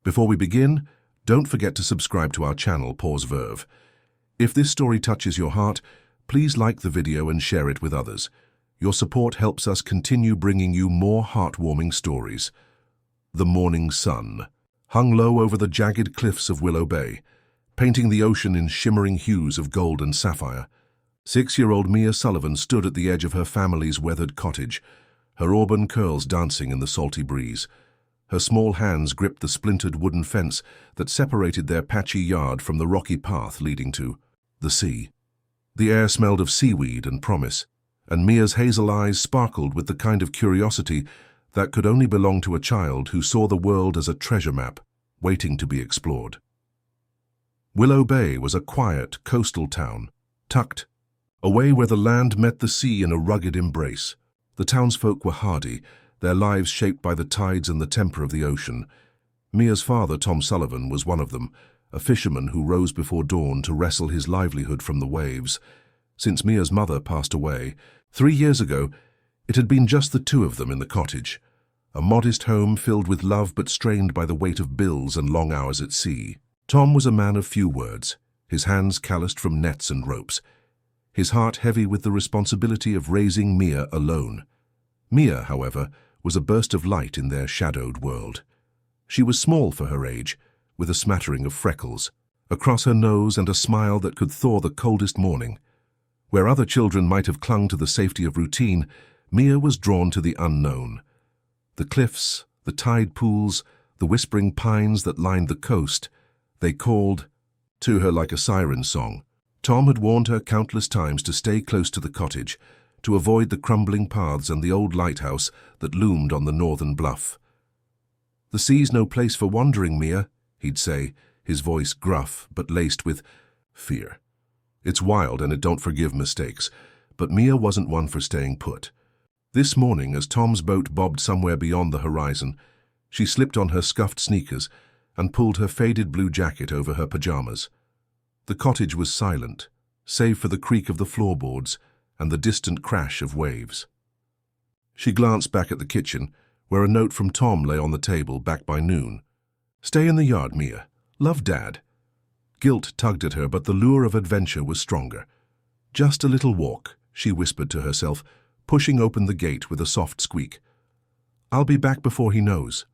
Before we begin, don't forget to subscribe to our channel, Pause Verve. If this story touches your heart, please like the video and share it with others. Your support helps us continue bringing you more heartwarming stories. The morning sun hung low over the jagged cliffs of Willow Bay, painting the ocean in shimmering hues of gold and sapphire. 6-year-old Mia Sullivan stood at the edge of her family's weathered cottage, her auburn curls dancing in the salty breeze. Her small hands gripped the splintered wooden fence that separated their patchy yard from the rocky path leading to the sea. The air smelled of seaweed and promise, and Mia's hazel eyes sparkled with the kind of curiosity that could only belong to a child who saw the world as a treasure map, waiting to be explored. Willow Bay was a quiet, coastal town, tucked away where the land met the sea in a rugged embrace. The townsfolk were hardy, their lives shaped by the tides and the temper of the ocean. Mia's father, Tom Sullivan, was one of them, a fisherman who rose before dawn to wrestle his livelihood from the waves. Since Mia's mother passed away 3 years ago, it had been just the two of them in the cottage, a modest home filled with love but strained by the weight of bills and long hours at sea. Tom was a man of few words, his hands calloused from nets and ropes, his heart heavy with the responsibility of raising Mia alone. Mia, however, was a burst of light in their shadowed world. She was small for her age, with a smattering of freckles across her nose and a smile that could thaw the coldest morning. Where other children might have clung to the safety of routine, Mia was drawn to the unknown. The cliffs, the tide pools, the whispering pines that lined the coast, they called to her like a siren song. Tom had warned her countless times to stay close to the cottage, to avoid the crumbling paths and the old lighthouse that loomed on the northern bluff. "The sea's no place for wandering, Mia," he'd say, his voice gruff but laced with fear. "It's wild and it don't forgive mistakes," but Mia wasn't one for staying put. This morning, as Tom's boat bobbed somewhere beyond the horizon, she slipped on her scuffed sneakers and pulled her faded blue jacket over her pajamas. The cottage was silent, save for the creak of the floorboards and the distant crash of waves. She glanced back at the kitchen, where a note from Tom lay on the table back by noon. "Stay in the yard, Mia. Love, Dad." Guilt tugged at her, but the lure of adventure was stronger. "Just a little walk," she whispered to herself, pushing open the gate with a soft squeak. "I'll be back before he knows."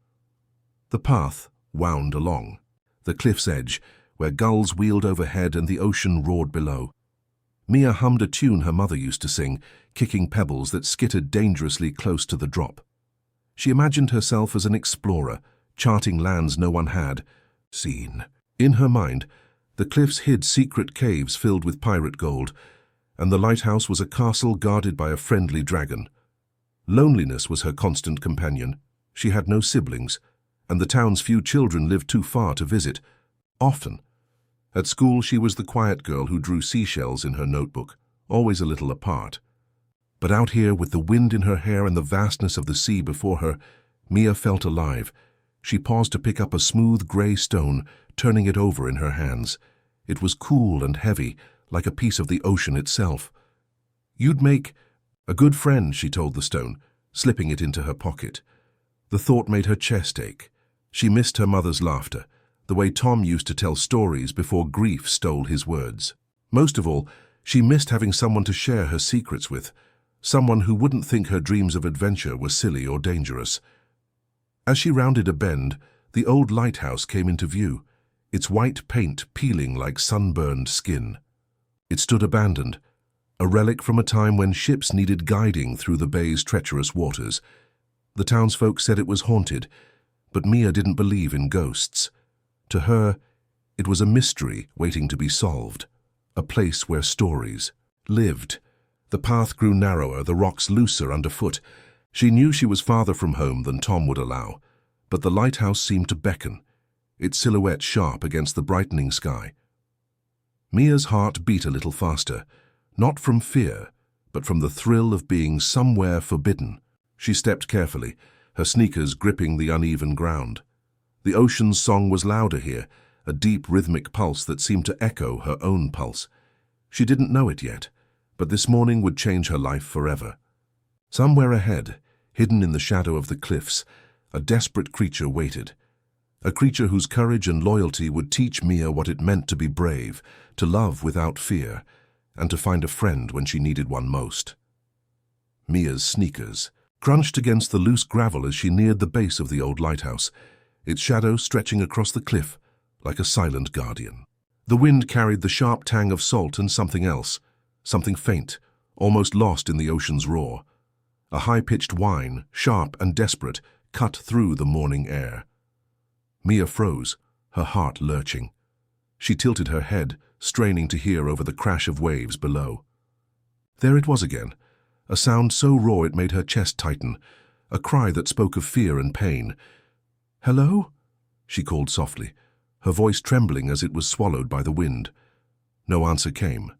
The path wound along the cliff's edge, where gulls wheeled overhead and the ocean roared below. Mia hummed a tune her mother used to sing, kicking pebbles that skittered dangerously close to the drop. She imagined herself as an explorer, charting lands no one had seen. In her mind, the cliffs hid secret caves filled with pirate gold, and the lighthouse was a castle guarded by a friendly dragon. Loneliness was her constant companion. She had no siblings, and the town's few children lived too far to visit. Often. At school, she was the quiet girl who drew seashells in her notebook, always a little apart. But out here, with the wind in her hair and the vastness of the sea before her, Mia felt alive. She paused to pick up a smooth gray stone, turning it over in her hands. It was cool and heavy, like a piece of the ocean itself. "You'd make a good friend," she told the stone, slipping it into her pocket. The thought made her chest ache. She missed her mother's laughter, the way Tom used to tell stories before grief stole his words. Most of all, she missed having someone to share her secrets with, someone who wouldn't think her dreams of adventure were silly or dangerous. As she rounded a bend, the old lighthouse came into view, its white paint peeling like sunburned skin. It stood abandoned, a relic from a time when ships needed guiding through the bay's treacherous waters. The townsfolk said it was haunted, but Mia didn't believe in ghosts. To her, it was a mystery waiting to be solved, a place where stories lived. The path grew narrower, the rocks looser underfoot. She knew she was farther from home than Tom would allow, but the lighthouse seemed to beckon, its silhouette sharp against the brightening sky. Mia's heart beat a little faster, not from fear, but from the thrill of being somewhere forbidden. She stepped carefully, her sneakers gripping the uneven ground. The ocean's song was louder here, a deep rhythmic pulse that seemed to echo her own pulse. She didn't know it yet, but this morning would change her life forever. Somewhere ahead, hidden in the shadow of the cliffs, a desperate creature waited. A creature whose courage and loyalty would teach Mia what it meant to be brave, to love without fear, and to find a friend when she needed one most. Mia's sneakers crunched against the loose gravel as she neared the base of the old lighthouse, its shadow stretching across the cliff like a silent guardian. The wind carried the sharp tang of salt and something else, something faint, almost lost in the ocean's roar. A high-pitched whine, sharp and desperate, cut through the morning air. Mia froze, her heart lurching. She tilted her head, straining to hear over the crash of waves below. There it was again, a sound so raw it made her chest tighten, a cry that spoke of fear and pain. "Hello?" she called softly, her voice trembling as it was swallowed by the wind. No answer came,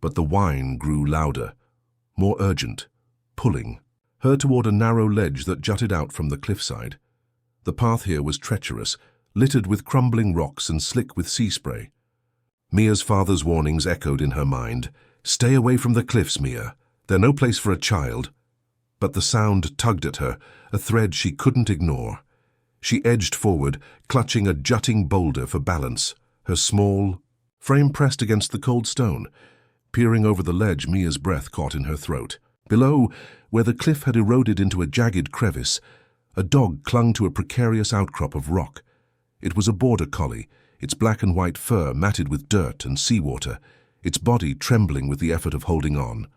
but the whine grew louder, more urgent, pulling her toward a narrow ledge that jutted out from the cliffside. The path here was treacherous, littered with crumbling rocks and slick with sea spray. Mia's father's warnings echoed in her mind. "Stay away from the cliffs, Mia. They're no place for a child." But the sound tugged at her, a thread she couldn't ignore. She edged forward, clutching a jutting boulder for balance, her small frame pressed against the cold stone. Peering over the ledge, Mia's breath caught in her throat. Below, where the cliff had eroded into a jagged crevice, a dog clung to a precarious outcrop of rock. It was a border collie, its black and white fur matted with dirt and seawater, its body trembling with the effort of holding on.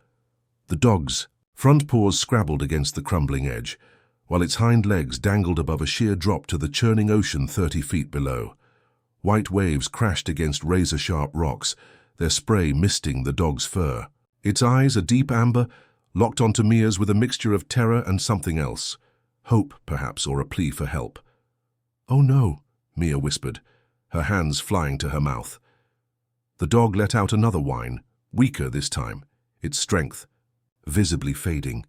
The dog's front paws scrabbled against the crumbling edge, while its hind legs dangled above a sheer drop to the churning ocean 30 feet below. White waves crashed against razor-sharp rocks, their spray misting the dog's fur. Its eyes, a deep amber, locked onto Mia's with a mixture of terror and something else. Hope, perhaps, or a plea for help. "Oh no," Mia whispered, her hands flying to her mouth. The dog let out another whine, weaker this time, its strength visibly fading.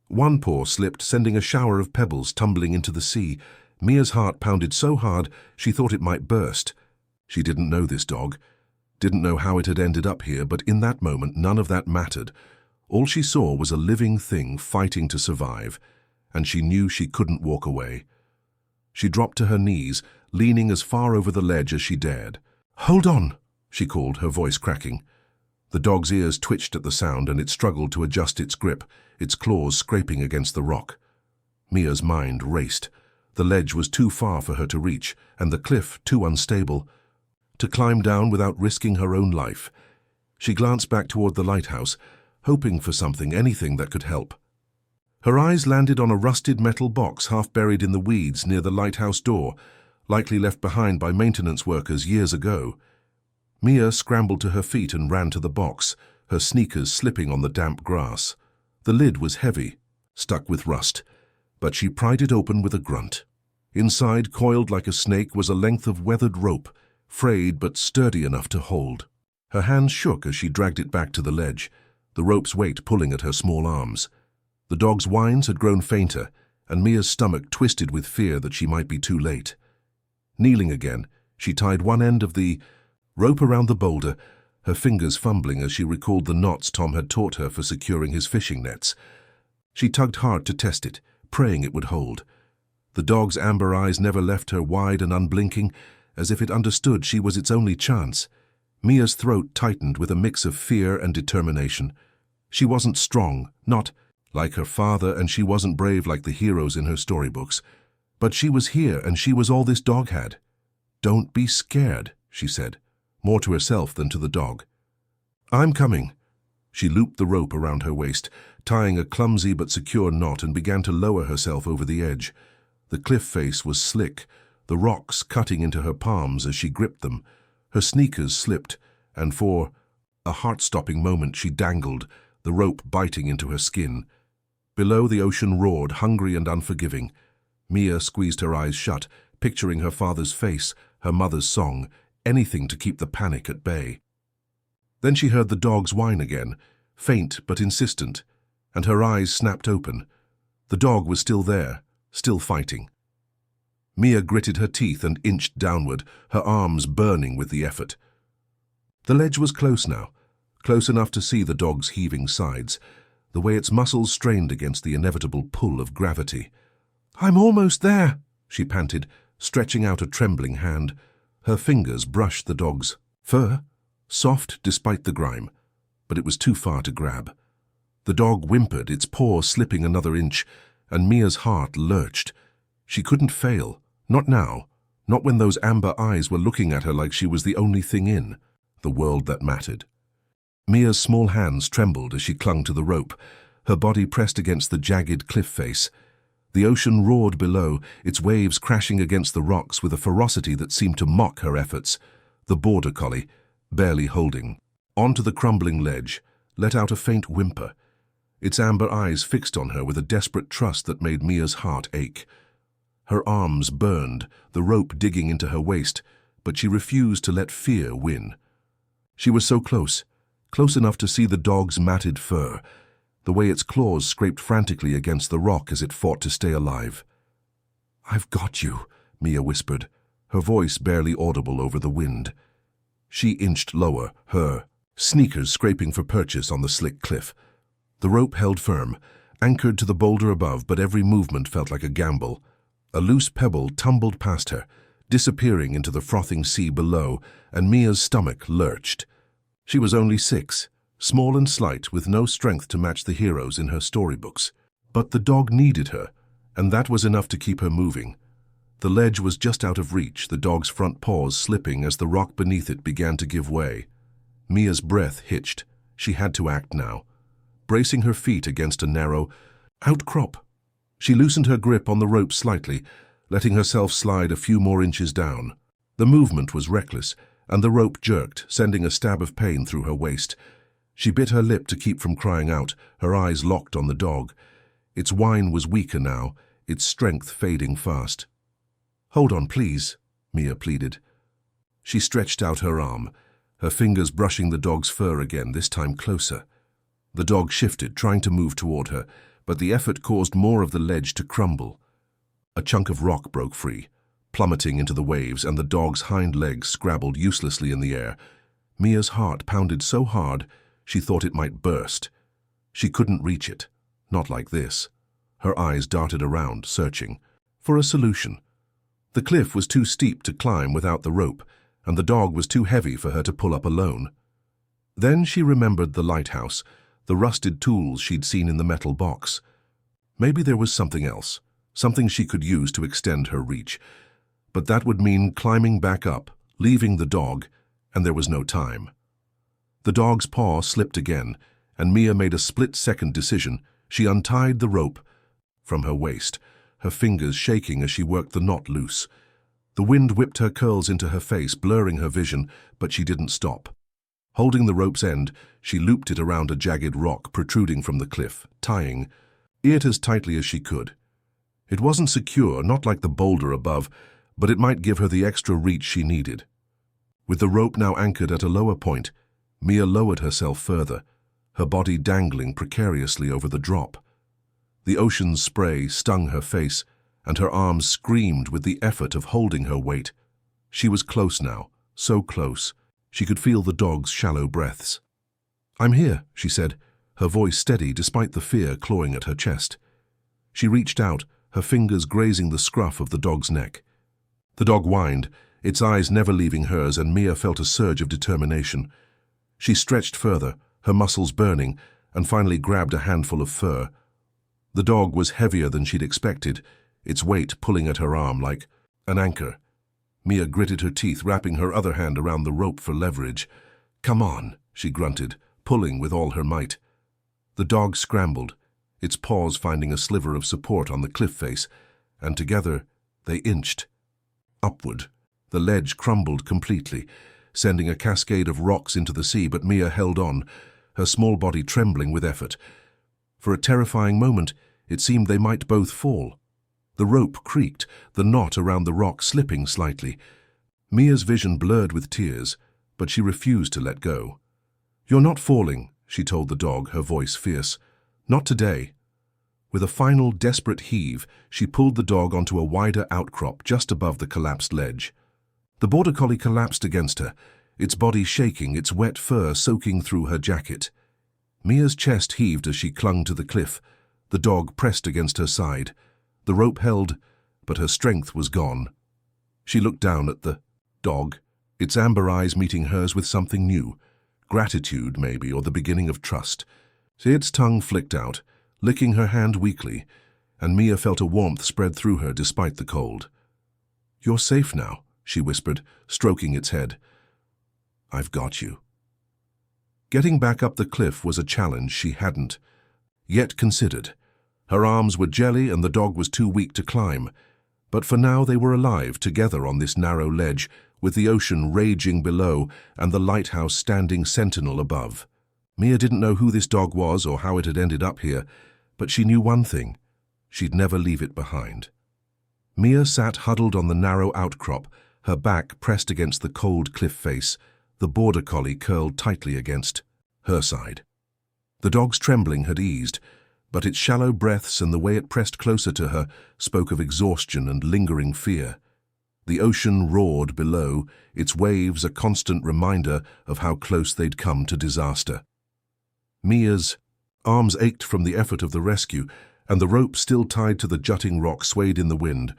One paw slipped, sending a shower of pebbles tumbling into the sea. Mia's heart pounded so hard she thought it might burst. She didn't know this dog, didn't know how it had ended up here, but in that moment none of that mattered. All she saw was a living thing fighting to survive, and she knew she couldn't walk away. She dropped to her knees, leaning as far over the ledge as she dared. "Hold on," she called, her voice cracking. The dog's ears twitched at the sound, and it struggled to adjust its grip, its claws scraping against the rock. Mia's mind raced. The ledge was too far for her to reach, and the cliff too unstable to climb down without risking her own life. She glanced back toward the lighthouse, hoping for something, anything that could help. Her eyes landed on a rusted metal box half buried in the weeds near the lighthouse door, likely left behind by maintenance workers years ago. Mia scrambled to her feet and ran to the box, her sneakers slipping on the damp grass. The lid was heavy, stuck with rust, but she pried it open with a grunt. Inside, coiled like a snake, was a length of weathered rope, frayed but sturdy enough to hold. Her hands shook as she dragged it back to the ledge, the rope's weight pulling at her small arms. The dog's whines had grown fainter, and Mia's stomach twisted with fear that she might be too late. Kneeling again, she tied one end of the rope around the boulder, her fingers fumbling as she recalled the knots Tom had taught her for securing his fishing nets. She tugged hard to test it, praying it would hold. The dog's amber eyes never left her, wide and unblinking, as if it understood she was its only chance. Mia's throat tightened with a mix of fear and determination. She wasn't strong, not like her father, and she wasn't brave like the heroes in her storybooks. But she was here, and she was all this dog had. "Don't be scared," she said, more to herself than to the dog. "I'm coming." She looped the rope around her waist, tying a clumsy but secure knot, and began to lower herself over the edge. The cliff face was slick, the rocks cutting into her palms as she gripped them. Her sneakers slipped, and for a heart-stopping moment she dangled, the rope biting into her skin. Below, the ocean roared, hungry and unforgiving. Mia squeezed her eyes shut, picturing her father's face, her mother's song, anything to keep the panic at bay. Then she heard the dog's whine again, faint but insistent, and her eyes snapped open. The dog was still there, still fighting. Mia gritted her teeth and inched downward, her arms burning with the effort. The ledge was close now, close enough to see the dog's heaving sides, the way its muscles strained against the inevitable pull of gravity. "I'm almost there," she panted, Stretching out a trembling hand, her fingers brushed the dog's fur, soft despite the grime, but it was too far to grab. The dog whimpered, its paw slipping another inch, and Mia's heart lurched. She couldn't fail. Not now. Not when those amber eyes were looking at her like she was the only thing in the world that mattered. Mia's small hands trembled as she clung to the rope, her body pressed against the jagged cliff face. The ocean roared below, its waves crashing against the rocks with a ferocity that seemed to mock her efforts. The border collie, barely holding onto the crumbling ledge, let out a faint whimper, its amber eyes fixed on her with a desperate trust that made Mia's heart ache. Her arms burned, the rope digging into her waist, but she refused to let fear win. She was so close, close enough to see the dog's matted fur, the way its claws scraped frantically against the rock as it fought to stay alive. "I've got you," Mia whispered, her voice barely audible over the wind. She inched lower, her sneakers scraping for purchase on the slick cliff. The rope held firm, anchored to the boulder above, but every movement felt like a gamble. A loose pebble tumbled past her, disappearing into the frothing sea below, and Mia's stomach lurched. She was only 6, small and slight, with no strength to match the heroes in her storybooks. But the dog needed her, and that was enough to keep her moving. The ledge was just out of reach, the dog's front paws slipping as the rock beneath it began to give way. Mia's breath hitched. She had to act now. Bracing her feet against a narrow outcrop, she loosened her grip on the rope slightly, letting herself slide a few more inches down. The movement was reckless, and the rope jerked, sending a stab of pain through her waist. She bit her lip to keep from crying out, her eyes locked on the dog. Its whine was weaker now, its strength fading fast. "Hold on, please," Mia pleaded. She stretched out her arm, her fingers brushing the dog's fur again, this time closer. The dog shifted, trying to move toward her, but the effort caused more of the ledge to crumble. A chunk of rock broke free, plummeting into the waves, and the dog's hind legs scrabbled uselessly in the air. Mia's heart pounded so hard she thought it might burst. She couldn't reach it, not like this. Her eyes darted around, searching for a solution. The cliff was too steep to climb without the rope, and the dog was too heavy for her to pull up alone. Then she remembered the lighthouse, the rusted tools she'd seen in the metal box. Maybe there was something else, something she could use to extend her reach. But that would mean climbing back up, leaving the dog, and there was no time. The dog's paw slipped again, and Mia made a split-second decision. She untied the rope from her waist, her fingers shaking as she worked the knot loose. The wind whipped her curls into her face, blurring her vision, but she didn't stop. Holding the rope's end, she looped it around a jagged rock protruding from the cliff, tying it as tightly as she could. It wasn't secure, not like the boulder above, but it might give her the extra reach she needed. With the rope now anchored at a lower point, Mia lowered herself further, her body dangling precariously over the drop. The ocean's spray stung her face, and her arms screamed with the effort of holding her weight. She was close now, so close. She could feel the dog's shallow breaths. "I'm here," she said, her voice steady despite the fear clawing at her chest. She reached out, her fingers grazing the scruff of the dog's neck. The dog whined, its eyes never leaving hers, and Mia felt a surge of determination. She stretched further, her muscles burning, and finally grabbed a handful of fur. The dog was heavier than she'd expected, its weight pulling at her arm like an anchor. Mia gritted her teeth, wrapping her other hand around the rope for leverage. "Come on," she grunted, pulling with all her might. The dog scrambled, its paws finding a sliver of support on the cliff face, and together they inched. Upward, the ledge crumbled completely, sending a cascade of rocks into the sea, but Mia held on, her small body trembling with effort. For a terrifying moment, it seemed they might both fall. The rope creaked, the knot around the rock slipping slightly. Mia's vision blurred with tears, but she refused to let go. "You're not falling," she told the dog, her voice fierce. "Not today." With a final desperate heave, she pulled the dog onto a wider outcrop just above the collapsed ledge. The border collie collapsed against her, its body shaking, its wet fur soaking through her jacket. Mia's chest heaved as she clung to the cliff. The dog pressed against her side. The rope held, but her strength was gone. She looked down at the dog, its amber eyes meeting hers with something new. Gratitude, maybe, or the beginning of trust. Its tongue flicked out, licking her hand weakly, and Mia felt a warmth spread through her despite the cold. "You're safe now," she whispered, stroking its head. "I've got you." Getting back up the cliff was a challenge she hadn't yet considered. Her arms were jelly and the dog was too weak to climb. But for now they were alive, together on this narrow ledge, with the ocean raging below and the lighthouse standing sentinel above. Mia didn't know who this dog was or how it had ended up here, but she knew one thing: she'd never leave it behind. Mia sat huddled on the narrow outcrop, her back pressed against the cold cliff face, the border collie curled tightly against her side. The dog's trembling had eased, but its shallow breaths and the way it pressed closer to her spoke of exhaustion and lingering fear. The ocean roared below, its waves a constant reminder of how close they'd come to disaster. Mia's arms ached from the effort of the rescue, and the rope still tied to the jutting rock swayed in the wind.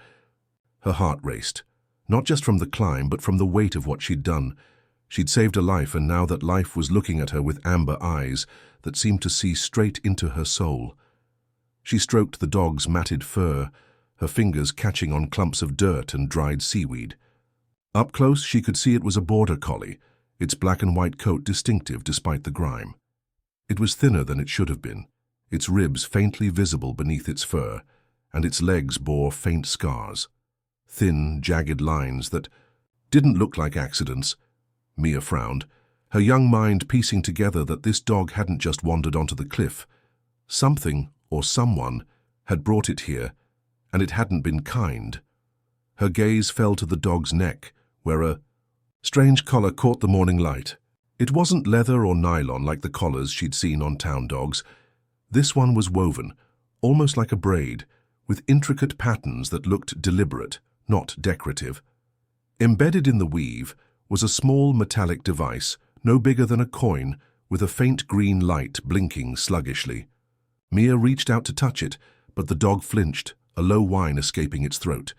Her heart raced, not just from the climb, but from the weight of what she'd done. She'd saved a life, and now that life was looking at her with amber eyes that seemed to see straight into her soul. She stroked the dog's matted fur, her fingers catching on clumps of dirt and dried seaweed. Up close, she could see it was a border collie, its black and white coat distinctive despite the grime. It was thinner than it should have been, its ribs faintly visible beneath its fur, and its legs bore faint scars. Thin, jagged lines that didn't look like accidents. Mia frowned, her young mind piecing together that this dog hadn't just wandered onto the cliff. Something, or someone, had brought it here, and it hadn't been kind. Her gaze fell to the dog's neck, where a strange collar caught the morning light. It wasn't leather or nylon like the collars she'd seen on town dogs. This one was woven, almost like a braid, with intricate patterns that looked deliberate, not decorative. Embedded in the weave was a small metallic device, no bigger than a coin, with a faint green light blinking sluggishly. Mia reached out to touch it, but the dog flinched, a low whine escaping its throat.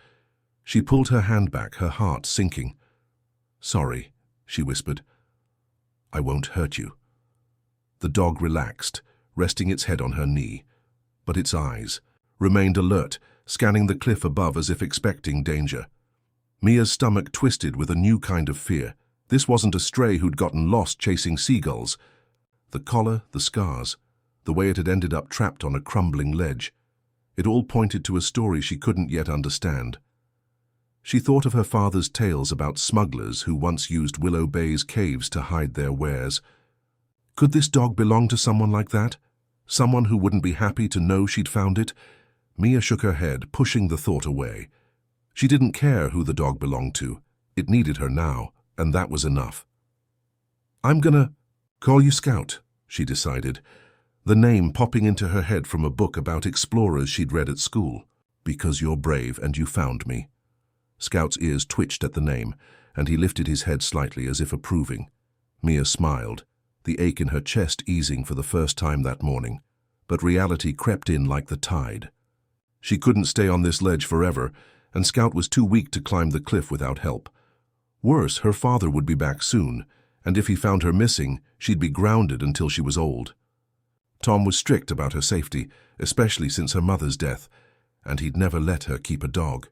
She pulled her hand back, her heart sinking. "Sorry," she whispered. "I won't hurt you." The dog relaxed, resting its head on her knee, but its eyes remained alert, scanning the cliff above as if expecting danger. Mia's stomach twisted with a new kind of fear. This wasn't a stray who'd gotten lost chasing seagulls. The collar, the scars, the way it had ended up trapped on a crumbling ledge. It all pointed to a story she couldn't yet understand. She thought of her father's tales about smugglers who once used Willow Bay's caves to hide their wares. Could this dog belong to someone like that? Someone who wouldn't be happy to know she'd found it? Mia shook her head, pushing the thought away. She didn't care who the dog belonged to. It needed her now, and that was enough. "I'm gonna call you Scout," she decided, the name popping into her head from a book about explorers she'd read at school. "Because you're brave and you found me." Scout's ears twitched at the name, and he lifted his head slightly as if approving. Mia smiled, the ache in her chest easing for the first time that morning, but reality crept in like the tide. She couldn't stay on this ledge forever, and Scout was too weak to climb the cliff without help. Worse, her father would be back soon, and if he found her missing, she'd be grounded until she was old. Tom was strict about her safety, especially since her mother's death, and he'd never let her keep a dog.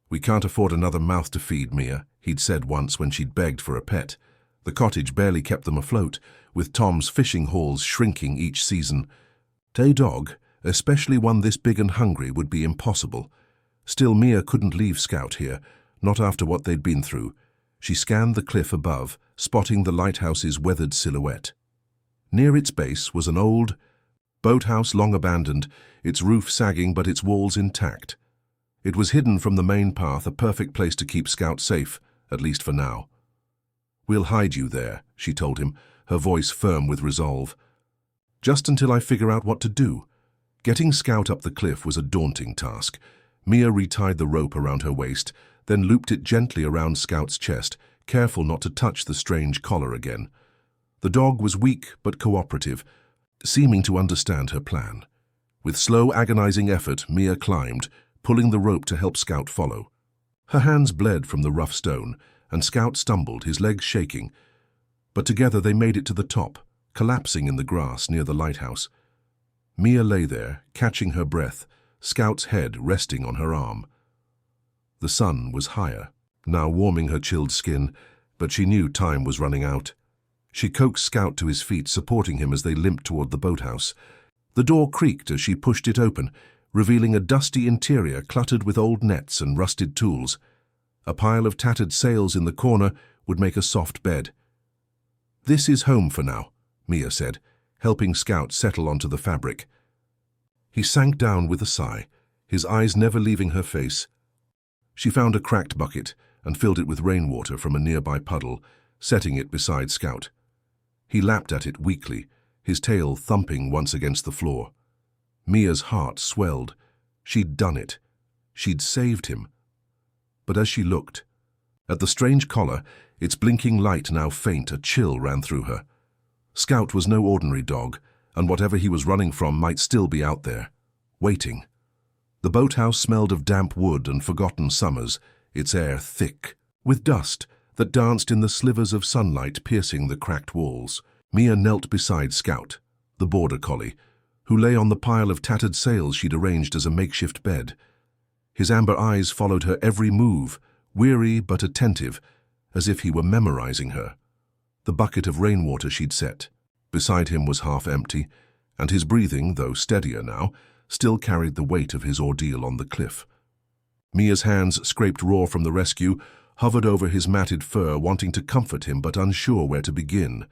"We can't afford another mouth to feed, Mia," he'd said once when she'd begged for a pet. The cottage barely kept them afloat, with Tom's fishing hauls shrinking each season. A dog, especially one this big and hungry, would be impossible. Still, Mia couldn't leave Scout here, not after what they'd been through. She scanned the cliff above, spotting the lighthouse's weathered silhouette. Near its base was an old boathouse long abandoned, its roof sagging but its walls intact. It was hidden from the main path, a perfect place to keep Scout safe, at least for now. "We'll hide you there," she told him, her voice firm with resolve. "Just until I figure out what to do." Getting Scout up the cliff was a daunting task. Mia retied the rope around her waist, then looped it gently around Scout's chest, careful not to touch the strange collar again. The dog was weak but cooperative, seeming to understand her plan. With slow, agonizing effort, Mia climbed, pulling the rope to help Scout follow. Her hands bled from the rough stone, and Scout stumbled, his legs shaking. But together they made it to the top, collapsing in the grass near the lighthouse. Mia lay there, catching her breath, Scout's head resting on her arm. The sun was higher, now warming her chilled skin, but she knew time was running out. She coaxed Scout to his feet, supporting him as they limped toward the boathouse. The door creaked as she pushed it open, revealing a dusty interior cluttered with old nets and rusted tools. A pile of tattered sails in the corner would make a soft bed. "This is home for now," Mia said, helping Scout settle onto the fabric. He sank down with a sigh, his eyes never leaving her face. She found a cracked bucket and filled it with rainwater from a nearby puddle, setting it beside Scout. He lapped at it weakly, his tail thumping once against the floor. Mia's heart swelled. She'd done it. She'd saved him. But as she looked at the strange collar, its blinking light now faint, a chill ran through her. Scout was no ordinary dog, and whatever he was running from might still be out there, waiting. The boathouse smelled of damp wood and forgotten summers, its air thick with dust that danced in the slivers of sunlight piercing the cracked walls. Mia knelt beside Scout, the border collie, who lay on the pile of tattered sails she'd arranged as a makeshift bed. His amber eyes followed her every move, weary but attentive, as if he were memorizing her. The bucket of rainwater she'd set beside him was half empty, and his breathing, though steadier now, still carried the weight of his ordeal on the cliff. Mia's hands, scraped raw from the rescue, hovered over his matted fur, wanting to comfort him but unsure where to begin.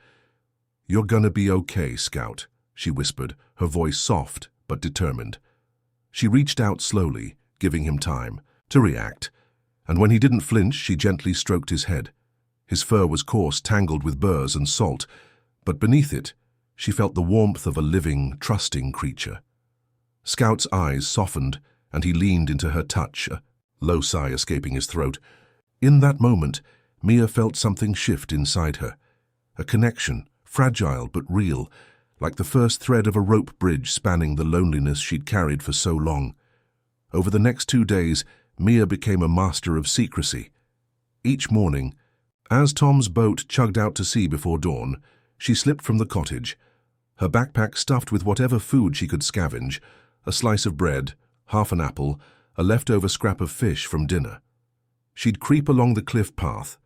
"You're gonna be okay, Scout," she whispered, her voice soft but determined. She reached out slowly, giving him time to react, and when he didn't flinch, she gently stroked his head. His fur was coarse, tangled with burrs and salt, but beneath it, she felt the warmth of a living, trusting creature. Scout's eyes softened, and he leaned into her touch, a low sigh escaping his throat. In that moment, Mia felt something shift inside her, a connection, fragile but real, like the first thread of a rope bridge spanning the loneliness she'd carried for so long. Over the next 2 days, Mia became a master of secrecy. Each morning, as Tom's boat chugged out to sea before dawn, she slipped from the cottage, her backpack stuffed with whatever food she could scavenge, a slice of bread, half an apple, a leftover scrap of fish from dinner. She'd creep along the cliff path,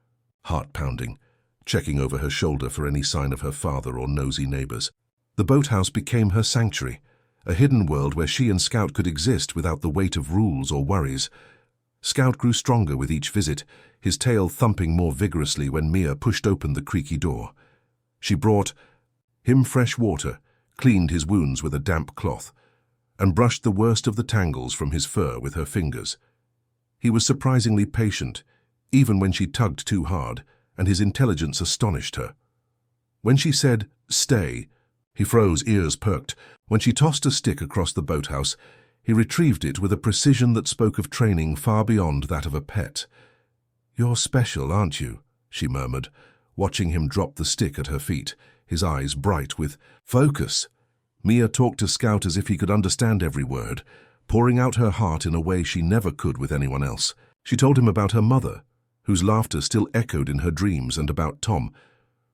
heart-pounding, checking over her shoulder for any sign of her father or nosy neighbors. The boathouse became her sanctuary, a hidden world where she and Scout could exist without the weight of rules or worries. Scout grew stronger with each visit, his tail thumping more vigorously when Mia pushed open the creaky door. She brought him fresh water, cleaned his wounds with a damp cloth, and brushed the worst of the tangles from his fur with her fingers. He was surprisingly patient, even when she tugged too hard, and his intelligence astonished her. When she said, "Stay," he froze, ears perked. When she tossed a stick across the boathouse, he retrieved it with a precision that spoke of training far beyond that of a pet. "You're special, aren't you?" she murmured, watching him drop the stick at her feet, his eyes bright with focus. Mia talked to Scout as if he could understand every word, pouring out her heart in a way she never could with anyone else. She told him about her mother, whose laughter still echoed in her dreams, and about Tom,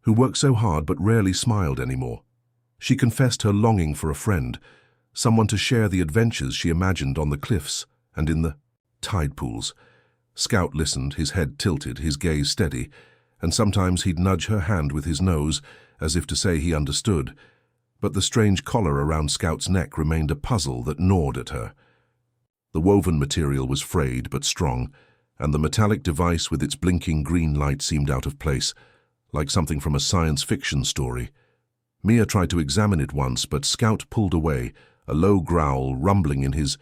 who worked so hard but rarely smiled anymore. She confessed her longing for a friend, someone to share the adventures she imagined on the cliffs and in the tide pools. Scout listened, his head tilted, his gaze steady, and sometimes he'd nudge her hand with his nose, as if to say he understood. But the strange collar around Scout's neck remained a puzzle that gnawed at her. The woven material was frayed but strong, and the metallic device with its blinking green light seemed out of place, like something from a science fiction story. Mia tried to examine it once, but Scout pulled away, a low growl rumbling in his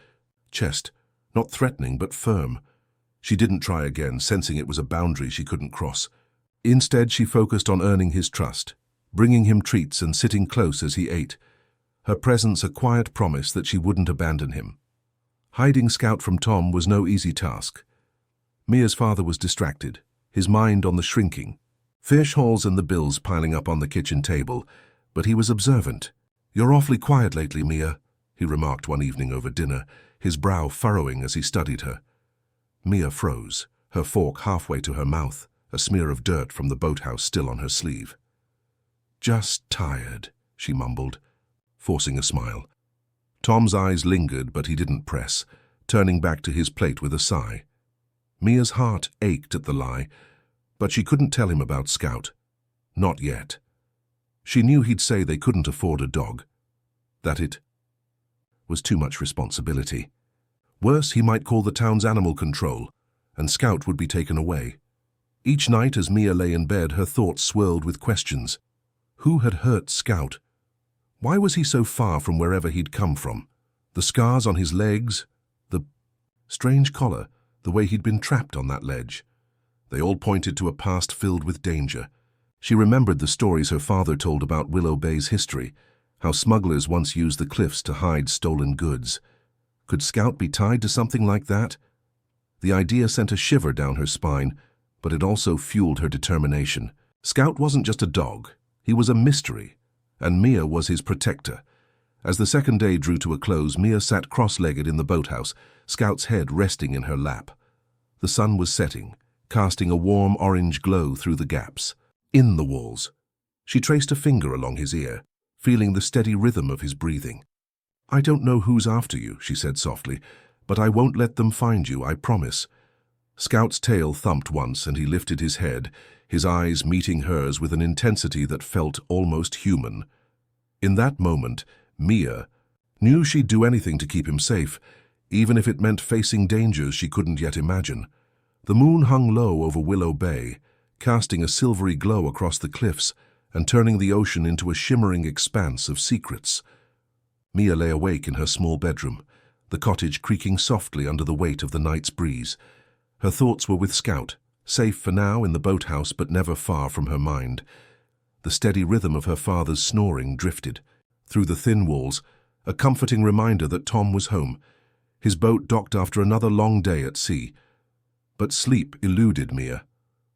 chest, not threatening but firm. She didn't try again, sensing it was a boundary she couldn't cross. Instead, she focused on earning his trust, bringing him treats and sitting close as he ate, her presence a quiet promise that she wouldn't abandon him. Hiding Scout from Tom was no easy task. Mia's father was distracted, his mind on the shrinking fish hauls and the bills piling up on the kitchen table, but he was observant. "You're awfully quiet lately, Mia," he remarked one evening over dinner, his brow furrowing as he studied her. Mia froze, her fork halfway to her mouth, a smear of dirt from the boathouse still on her sleeve. "Just tired," she mumbled, forcing a smile. Tom's eyes lingered, but he didn't press, turning back to his plate with a sigh. Mia's heart ached at the lie, but she couldn't tell him about Scout. Not yet. She knew he'd say they couldn't afford a dog, that it was too much responsibility. Worse, he might call the town's animal control, and Scout would be taken away. Each night as Mia lay in bed, her thoughts swirled with questions. Who had hurt Scout? Why was he so far from wherever he'd come from? The scars on his legs, the strange collar, the way he'd been trapped on that ledge. They all pointed to a past filled with danger. She remembered the stories her father told about Willow Bay's history, how smugglers once used the cliffs to hide stolen goods. Could Scout be tied to something like that? The idea sent a shiver down her spine, but it also fueled her determination. Scout wasn't just a dog, he was a mystery, and Mia was his protector. As the second day drew to a close, Mia sat cross-legged in the boathouse, Scout's head resting in her lap. The sun was setting, casting a warm orange glow through the gaps in the walls. She traced a finger along his ear, feeling the steady rhythm of his breathing. "I don't know who's after you," she said softly, "but I won't let them find you, I promise." Scout's tail thumped once and he lifted his head, his eyes meeting hers with an intensity that felt almost human. In that moment, Mia knew she'd do anything to keep him safe, even if it meant facing dangers she couldn't yet imagine. The moon hung low over Willow Bay, casting a silvery glow across the cliffs and turning the ocean into a shimmering expanse of secrets. Mia lay awake in her small bedroom, the cottage creaking softly under the weight of the night's breeze. Her thoughts were with Scout, safe for now in the boathouse but never far from her mind. The steady rhythm of her father's snoring drifted through the thin walls, a comforting reminder that Tom was home. His boat docked after another long day at sea. But sleep eluded Mia,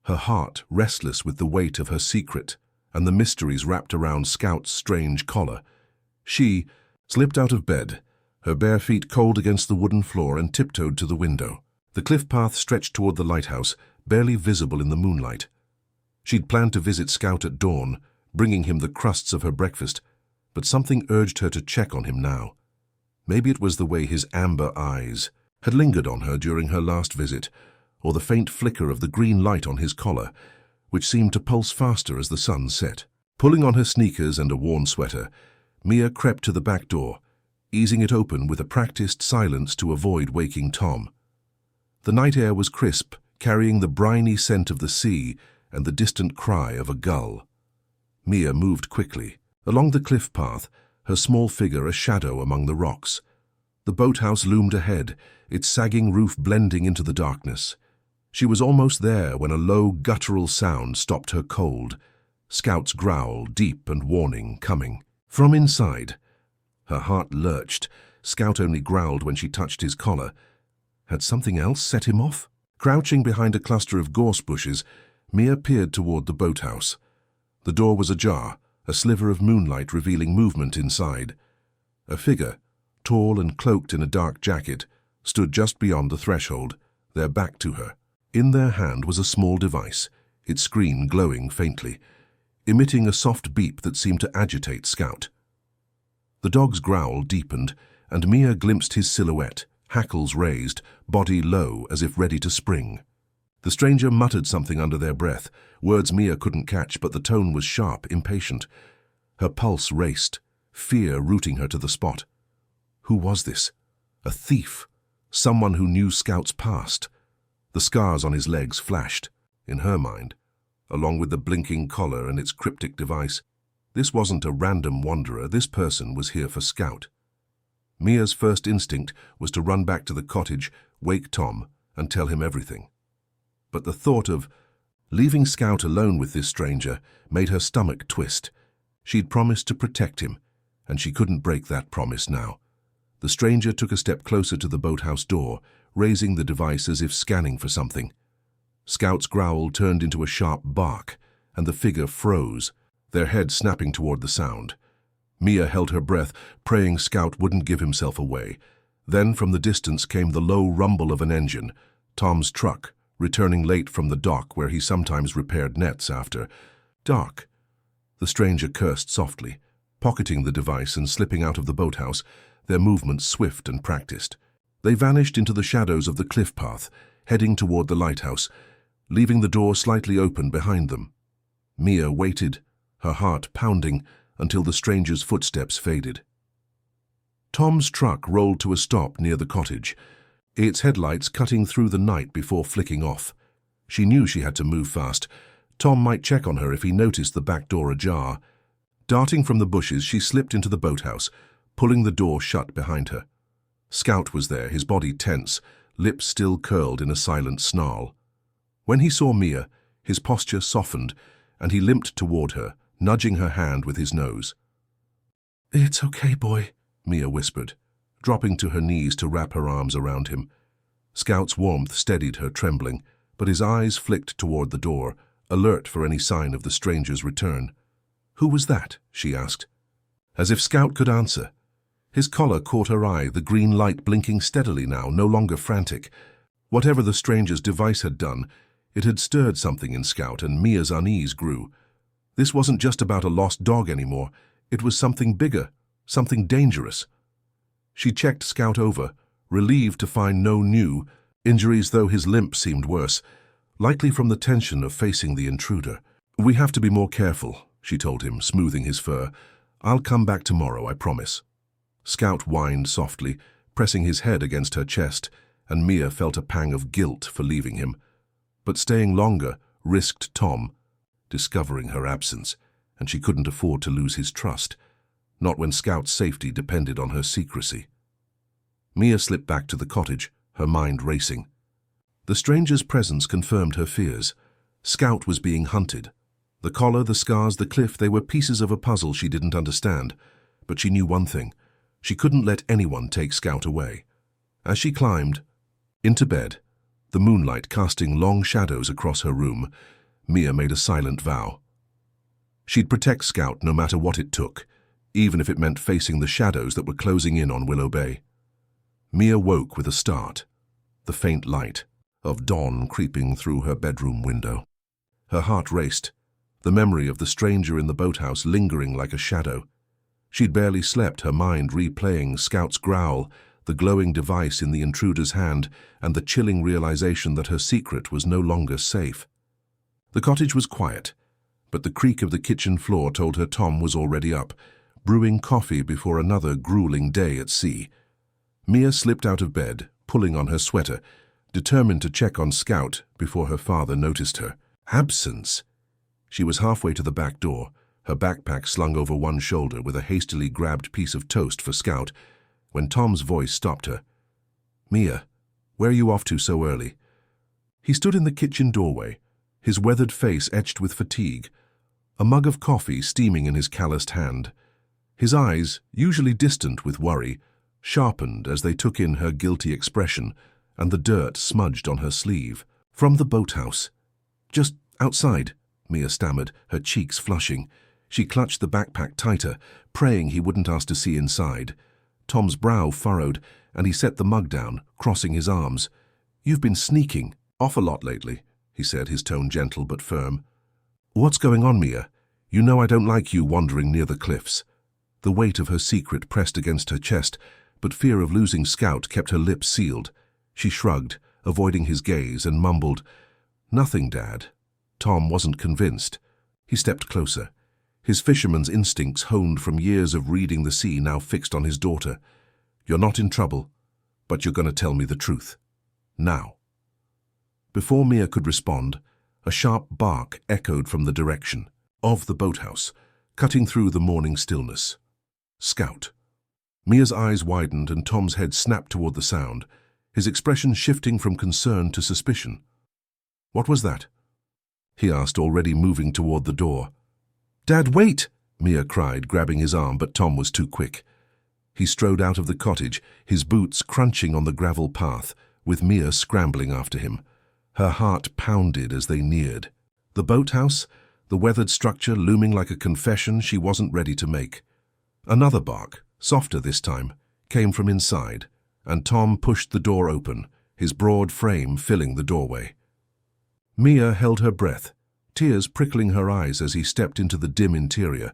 her heart restless with the weight of her secret and the mysteries wrapped around Scout's strange collar. She slipped out of bed, her bare feet cold against the wooden floor, and tiptoed to the window. The cliff path stretched toward the lighthouse, barely visible in the moonlight. She'd planned to visit Scout at dawn, bringing him the crusts of her breakfast, but something urged her to check on him now. Maybe it was the way his amber eyes had lingered on her during her last visit, or the faint flicker of the green light on his collar, which seemed to pulse faster as the sun set. Pulling on her sneakers and a worn sweater, Mia crept to the back door, easing it open with a practiced silence to avoid waking Tom. The night air was crisp, carrying the briny scent of the sea and the distant cry of a gull. Mia moved quickly. Along the cliff path, her small figure a shadow among the rocks. The boathouse loomed ahead, its sagging roof blending into the darkness. She was almost there when a low, guttural sound stopped her cold. Scout's growl, deep and warning, coming from inside. Her heart lurched. Scout only growled when she touched his collar. Had something else set him off? Crouching behind a cluster of gorse bushes, Mia peered toward the boathouse. The door was ajar, a sliver of moonlight revealing movement inside. A figure, tall and cloaked in a dark jacket, stood just beyond the threshold, their back to her. In their hand was a small device, its screen glowing faintly, emitting a soft beep that seemed to agitate Scout. The dog's growl deepened, and Mia glimpsed his silhouette, hackles raised, body low as if ready to spring. The stranger muttered something under their breath, words Mia couldn't catch, but the tone was sharp, impatient. Her pulse raced, fear rooting her to the spot. Who was this? A thief? Someone who knew Scout's past? The scars on his legs flashed, in her mind, along with the blinking collar and its cryptic device. This wasn't a random wanderer, this person was here for Scout. Mia's first instinct was to run back to the cottage, wake Tom, and tell him everything. But the thought of leaving Scout alone with this stranger made her stomach twist. She'd promised to protect him, and she couldn't break that promise now. The stranger took a step closer to the boathouse door, raising the device as if scanning for something. Scout's growl turned into a sharp bark, and the figure froze, their heads snapping toward the sound. Mia held her breath, praying Scout wouldn't give himself away. Then from the distance came the low rumble of an engine, Tom's truck, returning late from the dock where he sometimes repaired nets after dark. The stranger cursed softly, pocketing the device and slipping out of the boathouse, their movements swift and practiced. They vanished into the shadows of the cliff path, heading toward the lighthouse, leaving the door slightly open behind them. Mia waited, her heart pounding, until the stranger's footsteps faded. Tom's truck rolled to a stop near the cottage, its headlights cutting through the night before flicking off. She knew she had to move fast. Tom might check on her if he noticed the back door ajar. Darting from the bushes, she slipped into the boathouse, pulling the door shut behind her. Scout was there, his body tense, lips still curled in a silent snarl. When he saw Mia, his posture softened, and he limped toward her, nudging her hand with his nose. "It's okay, boy," Mia whispered, dropping to her knees to wrap her arms around him. Scout's warmth steadied her, trembling, but his eyes flicked toward the door, alert for any sign of the stranger's return. "Who was that?" she asked. As if Scout could answer. His collar caught her eye, the green light blinking steadily now, no longer frantic. Whatever the stranger's device had done, it had stirred something in Scout, and Mia's unease grew. This wasn't just about a lost dog anymore. It was something bigger, something dangerous. She checked Scout over, relieved to find no new injuries, though his limp seemed worse, likely from the tension of facing the intruder. "We have to be more careful," she told him, smoothing his fur. "I'll come back tomorrow, I promise." Scout whined softly, pressing his head against her chest, and Mia felt a pang of guilt for leaving him. But staying longer risked Tom discovering her absence, and she couldn't afford to lose his trust, not when Scout's safety depended on her secrecy. Mia slipped back to the cottage, her mind racing. The stranger's presence confirmed her fears. Scout was being hunted. The collar, the scars, the cliff, they were pieces of a puzzle she didn't understand. But she knew one thing. She couldn't let anyone take Scout away. As she climbed into bed, the moonlight casting long shadows across her room, Mia made a silent vow. She'd protect Scout no matter what it took, even if it meant facing the shadows that were closing in on Willow Bay. Mia woke with a start, the faint light of dawn creeping through her bedroom window. Her heart raced, the memory of the stranger in the boathouse lingering like a shadow. She'd barely slept, her mind replaying Scout's growl, the glowing device in the intruder's hand, and the chilling realization that her secret was no longer safe. The cottage was quiet, but the creak of the kitchen floor told her Tom was already up, brewing coffee before another grueling day at sea. Mia slipped out of bed, pulling on her sweater, determined to check on Scout before her father noticed her. Absence! She was halfway to the back door, her backpack slung over one shoulder with a hastily grabbed piece of toast for Scout, when Tom's voice stopped her. "Mia, where are you off to so early?" He stood in the kitchen doorway, his weathered face etched with fatigue, a mug of coffee steaming in his calloused hand. His eyes, usually distant with worry, sharpened as they took in her guilty expression and the dirt smudged on her sleeve. "From the boathouse. Just outside," Mia stammered, her cheeks flushing. She clutched the backpack tighter, praying he wouldn't ask to see inside. Tom's brow furrowed, and he set the mug down, crossing his arms. "You've been sneaking off a lot lately," he said, his tone gentle but firm. "What's going on, Mia? You know I don't like you wandering near the cliffs." The weight of her secret pressed against her chest, but fear of losing Scout kept her lips sealed. She shrugged, avoiding his gaze, and mumbled, "Nothing, Dad." Tom wasn't convinced. He stepped closer, his fisherman's instincts honed from years of reading the sea now fixed on his daughter. "You're not in trouble, but you're going to tell me the truth. Now." Before Mia could respond, a sharp bark echoed from the direction of the boathouse, cutting through the morning stillness. Scout. Mia's eyes widened and Tom's head snapped toward the sound, his expression shifting from concern to suspicion. "What was that?" he asked, already moving toward the door. "Dad, wait!" Mia cried, grabbing his arm, but Tom was too quick. He strode out of the cottage, his boots crunching on the gravel path, with Mia scrambling after him. Her heart pounded as they neared. The boathouse, the weathered structure looming like a confession she wasn't ready to make. Another bark, softer this time, came from inside, and Tom pushed the door open, his broad frame filling the doorway. Mia held her breath, tears prickling her eyes as he stepped into the dim interior.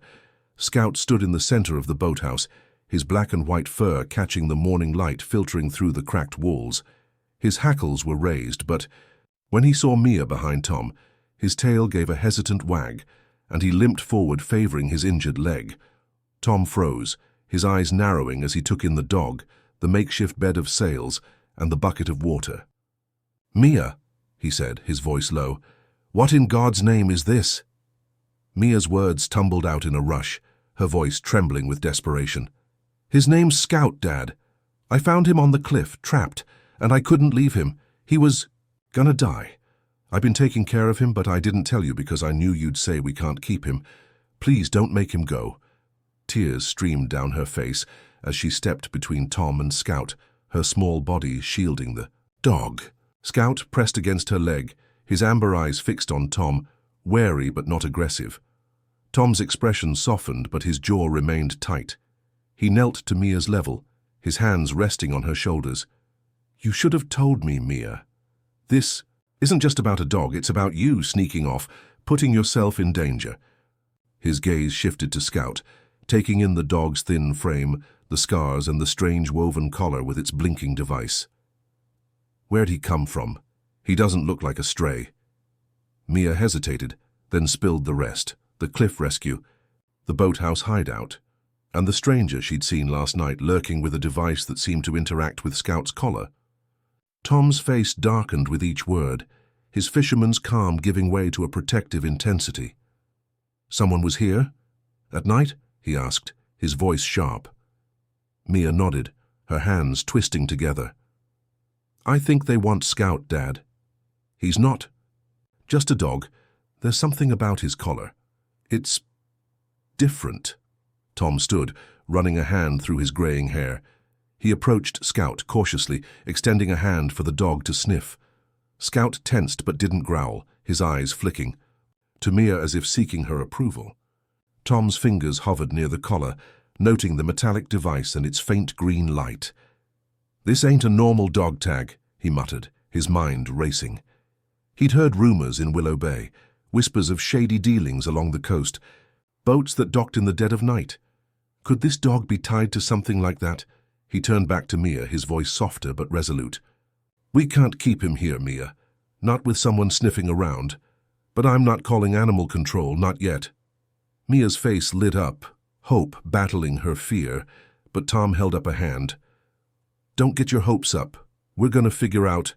Scout stood in the center of the boathouse, his black and white fur catching the morning light filtering through the cracked walls. His hackles were raised, but when he saw Mia behind Tom, his tail gave a hesitant wag, and he limped forward, favoring his injured leg. Tom froze, his eyes narrowing as he took in the dog, the makeshift bed of sails, and the bucket of water. "Mia," he said, his voice low, "what in God's name is this?" Mia's words tumbled out in a rush, her voice trembling with desperation. "His name's Scout, Dad. I found him on the cliff, trapped, and I couldn't leave him. He was gonna die. I've been taking care of him, but I didn't tell you because I knew you'd say we can't keep him. Please don't make him go." Tears streamed down her face as she stepped between Tom and Scout, her small body shielding the dog. Scout pressed against her leg, his amber eyes fixed on Tom, wary but not aggressive. Tom's expression softened, but his jaw remained tight. He knelt to Mia's level, his hands resting on her shoulders. "You should have told me, Mia. This isn't just about a dog, it's about you sneaking off, putting yourself in danger." His gaze shifted to Scout, taking in the dog's thin frame, the scars and the strange woven collar with its blinking device. "Where'd he come from? He doesn't look like a stray." Mia hesitated, then spilled the rest: the cliff rescue, the boathouse hideout, and the stranger she'd seen last night lurking with a device that seemed to interact with Scout's collar. Tom's face darkened with each word, his fisherman's calm giving way to a protective intensity. "Someone was here? At night?" he asked, his voice sharp. Mia nodded, her hands twisting together. "I think they want Scout, Dad. He's not just a dog. There's something about his collar. It's different." Tom stood, running a hand through his graying hair. He approached Scout cautiously, extending a hand for the dog to sniff. Scout tensed but didn't growl, his eyes flicking, to Mia as if seeking her approval. Tom's fingers hovered near the collar, noting the metallic device and its faint green light. "This ain't a normal dog tag," he muttered, his mind racing. He'd heard rumors in Willow Bay, whispers of shady dealings along the coast, boats that docked in the dead of night. Could this dog be tied to something like that? He turned back to Mia, his voice softer but resolute. "We can't keep him here, Mia. Not with someone sniffing around. But I'm not calling animal control, not yet." Mia's face lit up, hope battling her fear, but Tom held up a hand. "Don't get your hopes up. We're gonna figure out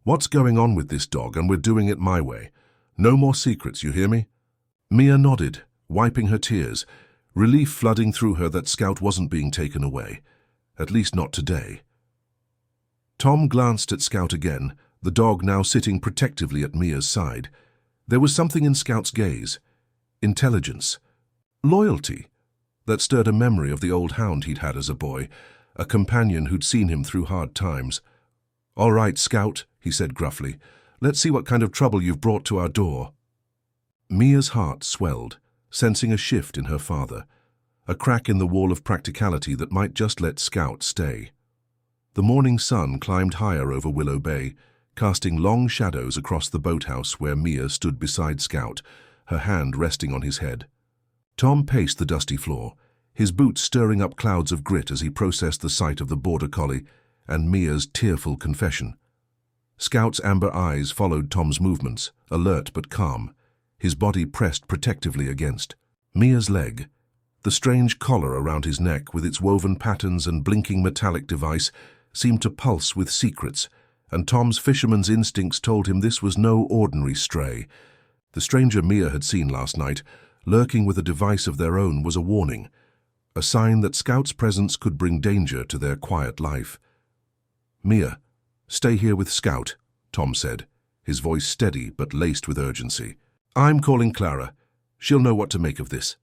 what's going on with this dog, and we're doing it my way. No more secrets, you hear me?" Mia nodded, wiping her tears, relief flooding through her that Scout wasn't being taken away. At least not today. Tom glanced at Scout again, the dog now sitting protectively at Mia's side. There was something in Scout's gaze. Intelligence. Loyalty. That stirred a memory of the old hound he'd had as a boy, a companion who'd seen him through hard times. "All right, Scout," he said gruffly. "Let's see what kind of trouble you've brought to our door." Mia's heart swelled, sensing a shift in her father, a crack in the wall of practicality that might just let Scout stay. The morning sun climbed higher over Willow Bay, casting long shadows across the boathouse where Mia stood beside Scout, her hand resting on his head. Tom paced the dusty floor, his boots stirring up clouds of grit as he processed the sight of the border collie and Mia's tearful confession. Scout's amber eyes followed Tom's movements, alert but calm, his body pressed protectively against Mia's leg. The strange collar around his neck, with its woven patterns and blinking metallic device, seemed to pulse with secrets, and Tom's fisherman's instincts told him this was no ordinary stray. The stranger Mia had seen last night, lurking with a device of their own, was a warning, a sign that Scout's presence could bring danger to their quiet life. "Mia, stay here with Scout," Tom said, his voice steady but laced with urgency. "I'm calling Clara. She'll know what to make of this."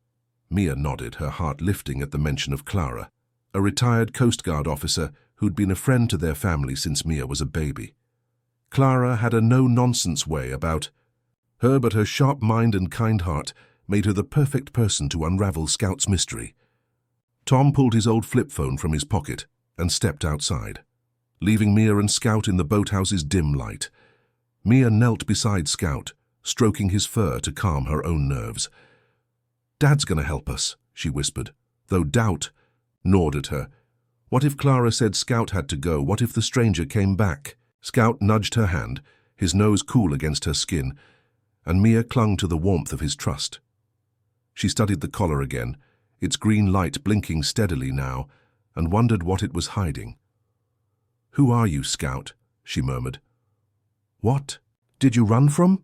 Mia nodded, her heart lifting at the mention of Clara, a retired Coast Guard officer who'd been a friend to their family since Mia was a baby. Clara had a no-nonsense way about her, but her sharp mind and kind heart made her the perfect person to unravel Scout's mystery. Tom pulled his old flip phone from his pocket and stepped outside, leaving Mia and Scout in the boathouse's dim light. Mia knelt beside Scout, stroking his fur to calm her own nerves. "Dad's gonna help us," she whispered, though doubt gnawed at her. What if Clara said Scout had to go? What if the stranger came back? Scout nudged her hand, his nose cool against her skin, and Mia clung to the warmth of his trust. She studied the collar again, its green light blinking steadily now, and wondered what it was hiding. "Who are you, Scout?" she murmured. "What? Did you run from?"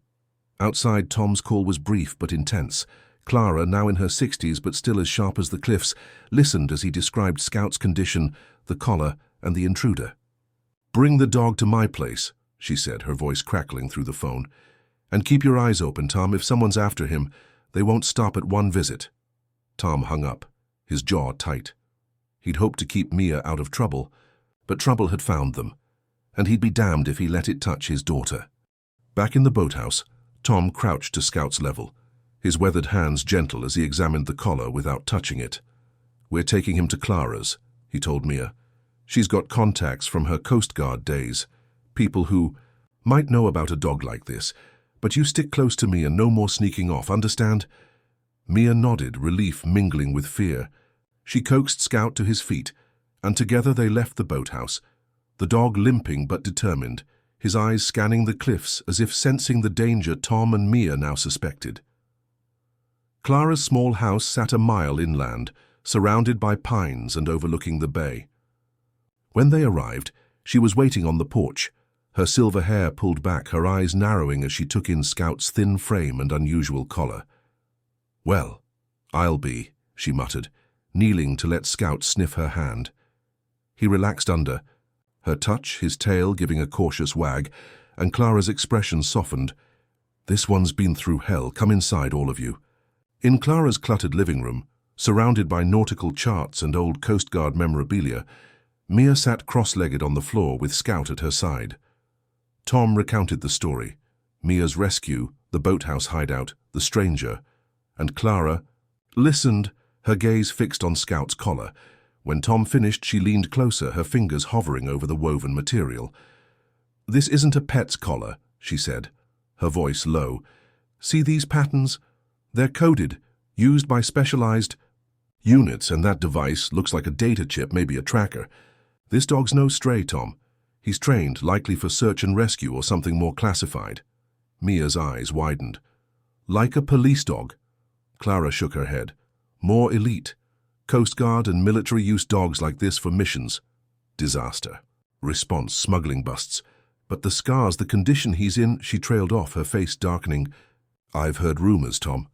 Outside, Tom's call was brief but intense. Clara, now in her 60s but still as sharp as the cliffs, listened as he described Scout's condition, the collar, and the intruder. "Bring the dog to my place," she said, her voice crackling through the phone. "And keep your eyes open, Tom. If someone's after him, they won't stop at one visit." Tom hung up, his jaw tight. He'd hoped to keep Mia out of trouble, but trouble had found them, and he'd be damned if he let it touch his daughter. Back in the boathouse, Tom crouched to Scout's level, his weathered hands gentle as he examined the collar without touching it. "We're taking him to Clara's," he told Mia. "She's got contacts from her Coast Guard days, people who might know about a dog like this, but you stick close to me and no more sneaking off, understand?" Mia nodded, relief mingling with fear. She coaxed Scout to his feet, and together they left the boathouse, the dog limping but determined, his eyes scanning the cliffs as if sensing the danger Tom and Mia now suspected. Clara's small house sat a mile inland, surrounded by pines and overlooking the bay. When they arrived, she was waiting on the porch, her silver hair pulled back, her eyes narrowing as she took in Scout's thin frame and unusual collar. "Well, I'll be," she muttered, kneeling to let Scout sniff her hand. He relaxed under, her touch, his tail giving a cautious wag, and Clara's expression softened. "This one's been through hell. Come inside, all of you." In Clara's cluttered living room, surrounded by nautical charts and old Coast Guard memorabilia, Mia sat cross-legged on the floor with Scout at her side. Tom recounted the story, Mia's rescue, the boathouse hideout, the stranger, and Clara listened, her gaze fixed on Scout's collar. When Tom finished, she leaned closer, her fingers hovering over the woven material. "This isn't a pet's collar," she said, her voice low. "See these patterns? They're coded, used by specialized units, and that device looks like a data chip, maybe a tracker. This dog's no stray, Tom. He's trained, likely for search and rescue or something more classified." Mia's eyes widened. "Like a police dog?" Clara shook her head. "More elite. Coast Guard and military-use dogs like this for missions. Disaster. Response, smuggling busts. But the scars, the condition he's in," she trailed off, her face darkening. "I've heard rumors, Tom.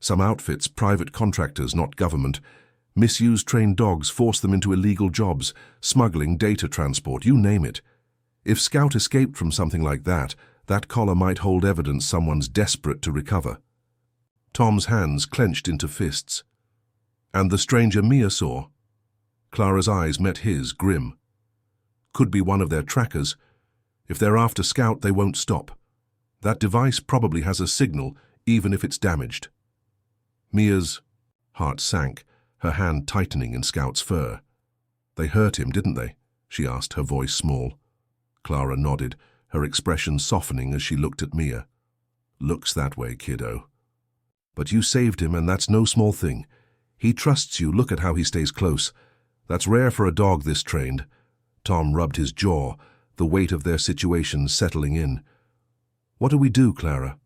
Some outfits, private contractors, not government, misuse trained dogs, force them into illegal jobs, smuggling, data transport, you name it. If Scout escaped from something like that, that collar might hold evidence someone's desperate to recover." Tom's hands clenched into fists. "And the stranger Mia saw?" Clara's eyes met his, grim. "Could be one of their trackers. If they're after Scout, they won't stop. That device probably has a signal, even if it's damaged." Mia's heart sank, her hand tightening in Scout's fur. "They hurt him, didn't they?" she asked, her voice small. Clara nodded, her expression softening as she looked at Mia. "Looks that way, kiddo. But you saved him, and that's no small thing. He trusts you. Look at how he stays close. That's rare for a dog this trained." Tom rubbed his jaw, the weight of their situation settling in. "What do we do, Clara?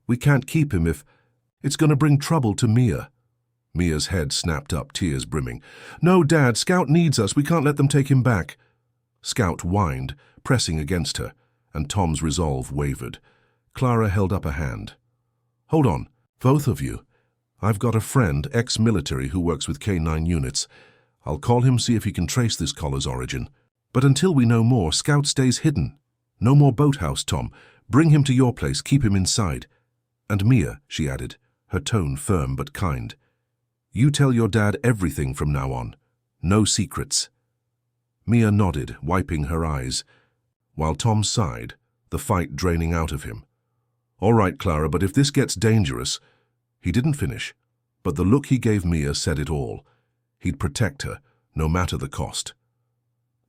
We can't keep him if it's going to bring trouble to Mia." Mia's head snapped up, tears brimming. "No, Dad, Scout needs us. We can't let them take him back." Scout whined, pressing against her, and Tom's resolve wavered. Clara held up a hand. "Hold on, both of you. I've got a friend, ex-military, who works with K9 units. I'll call him, see if he can trace this collar's origin. But until we know more, Scout stays hidden. No more boathouse, Tom. Bring him to your place, keep him inside. And Mia," she added, her tone firm but kind, "you tell your dad everything from now on. No secrets." Mia nodded, wiping her eyes, while Tom sighed, the fight draining out of him. "All right, Clara, but if this gets dangerous—" He didn't finish, but the look he gave Mia said it all. He'd protect her, no matter the cost.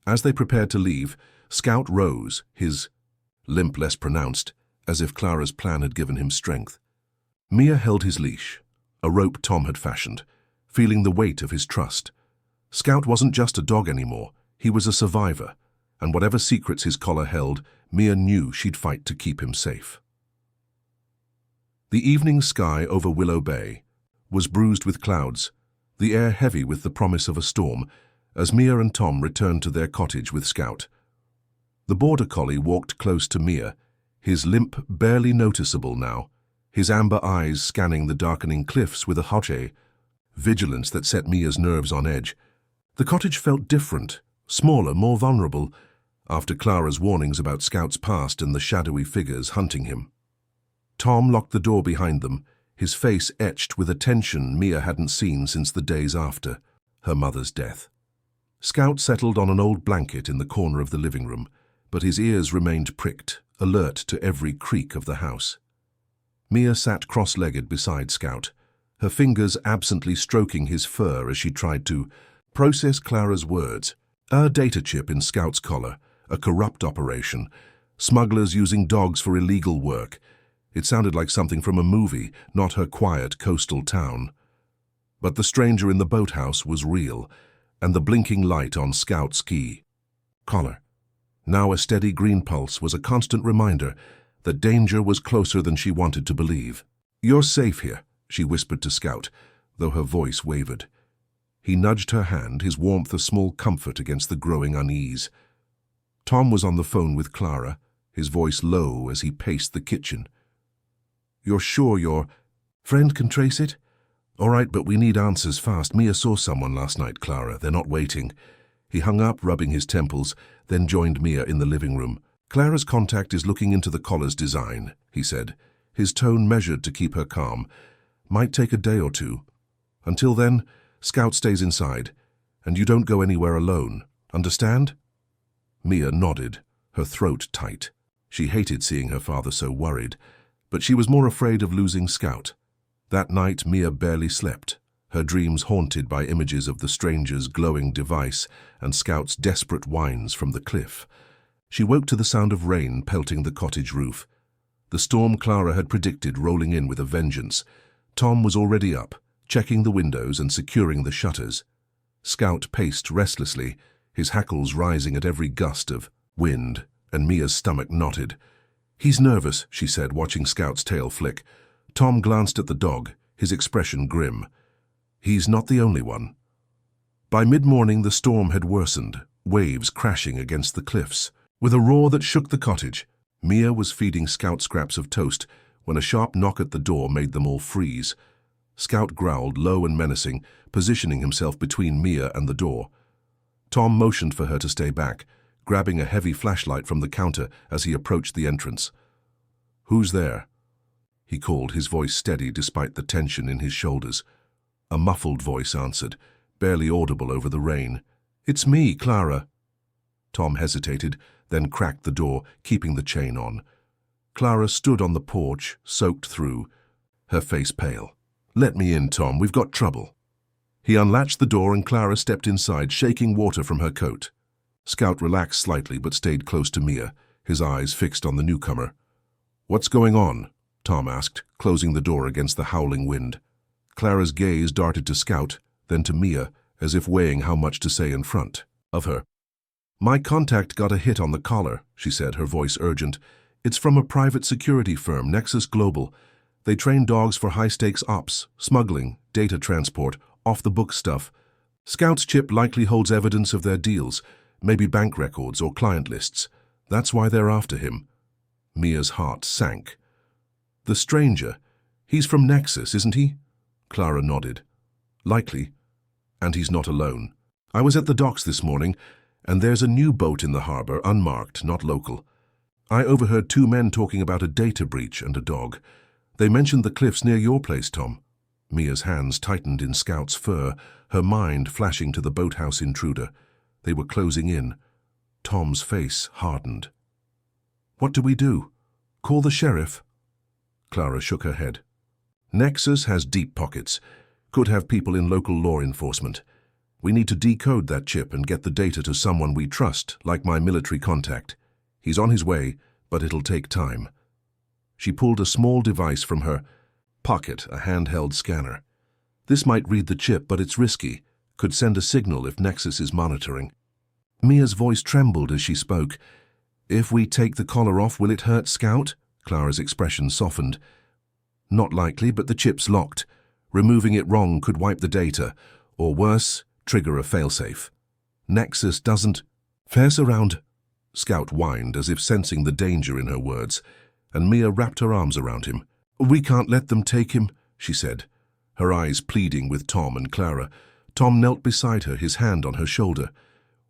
As they prepared to leave, Scout rose, his limp less pronounced, as if Clara's plan had given him strength. Mia held his leash, a rope Tom had fashioned, feeling the weight of his trust. Scout wasn't just a dog anymore, he was a survivor, and whatever secrets his collar held, Mia knew she'd fight to keep him safe. The evening sky over Willow Bay was bruised with clouds, the air heavy with the promise of a storm, as Mia and Tom returned to their cottage with Scout. The border collie walked close to Mia, his limp barely noticeable now, his amber eyes scanning the darkening cliffs with a vigilance that set Mia's nerves on edge. The cottage felt different, smaller, more vulnerable, after Clara's warnings about Scout's past and the shadowy figures hunting him. Tom locked the door behind them, his face etched with a tension Mia hadn't seen since the days after her mother's death. Scout settled on an old blanket in the corner of the living room, but his ears remained pricked, alert to every creak of the house. Mia sat cross-legged beside Scout, her fingers absently stroking his fur as she tried to process Clara's words. A data chip in Scout's collar, a corrupt operation, smugglers using dogs for illegal work. It sounded like something from a movie, not her quiet coastal town. But the stranger in the boathouse was real, and the blinking light on Scout's collar, now a steady green pulse, was a constant reminder that danger was closer than she wanted to believe. "You're safe here," she whispered to Scout, though her voice wavered. He nudged her hand, his warmth a small comfort against the growing unease. Tom was on the phone with Clara, his voice low as he paced the kitchen. "You're sure your friend can trace it?" "All right, but we need answers fast. Mia saw someone last night, Clara. They're not waiting." He hung up, rubbing his temples, then joined Mia in the living room. "Clara's contact is looking into the collar's design," he said, his tone measured to keep her calm. "Might take a day or two. Until then, Scout stays inside, and you don't go anywhere alone. Understand?" Mia nodded, her throat tight. She hated seeing her father so worried, but she was more afraid of losing Scout. That night, Mia barely slept, her dreams haunted by images of the stranger's glowing device and Scout's desperate whines from the cliff. She woke to the sound of rain pelting the cottage roof. The storm Clara had predicted rolling in with a vengeance. Tom was already up, checking the windows and securing the shutters. Scout paced restlessly, his hackles rising at every gust of wind, and Mia's stomach knotted. "He's nervous," she said, watching Scout's tail flick. Tom glanced at the dog, his expression grim. "He's not the only one." By mid-morning, the storm had worsened, waves crashing against the cliffs. With a roar that shook the cottage, Mia was feeding Scout scraps of toast when a sharp knock at the door made them all freeze. Scout growled, low and menacing, positioning himself between Mia and the door. Tom motioned for her to stay back, grabbing a heavy flashlight from the counter as he approached the entrance. "Who's there?" he called, his voice steady despite the tension in his shoulders. A muffled voice answered, barely audible over the rain. "It's me, Clara." Tom hesitated, then cracked the door, keeping the chain on. Clara stood on the porch, soaked through, her face pale. "Let me in, Tom. We've got trouble." He unlatched the door and Clara stepped inside, shaking water from her coat. Scout relaxed slightly but stayed close to Mia, his eyes fixed on the newcomer. "What's going on?" Tom asked, closing the door against the howling wind. Clara's gaze darted to Scout, then to Mia, as if weighing how much to say in front of her. "My contact got a hit on the collar," she said, her voice urgent. "It's from a private security firm, Nexus Global. They train dogs for high-stakes ops, smuggling, data transport, off-the-book stuff. Scout's chip likely holds evidence of their deals, maybe bank records or client lists. That's why they're after him." Mia's heart sank. "The stranger, he's from Nexus, isn't he?" Clara nodded. "Likely. And he's not alone. I was at the docks this morning, and there's a new boat in the harbor, unmarked, not local. I overheard two men talking about a data breach and a dog. They mentioned the cliffs near your place, Tom." Mia's hands tightened in Scout's fur, her mind flashing to the boathouse intruder. They were closing in. Tom's face hardened. "What do we do? Call the sheriff?" Clara shook her head. "Nexus has deep pockets. Could have people in local law enforcement. We need to decode that chip and get the data to someone we trust, like my military contact. He's on his way, but it'll take time." She pulled a small device from her pocket, a handheld scanner. This might read the chip, but it's risky. Could send a signal if Nexus is monitoring. Mia's voice trembled as she spoke. If we take the collar off, will it hurt Scout? Clara's expression softened. Not likely, but the chip's locked. Removing it wrong could wipe the data, or worse, trigger a failsafe. Nexus doesn't face around. Scout whined, as if sensing the danger in her words, and Mia wrapped her arms around him. We can't let them take him, she said, her eyes pleading with Tom and Clara. Tom knelt beside her, his hand on her shoulder.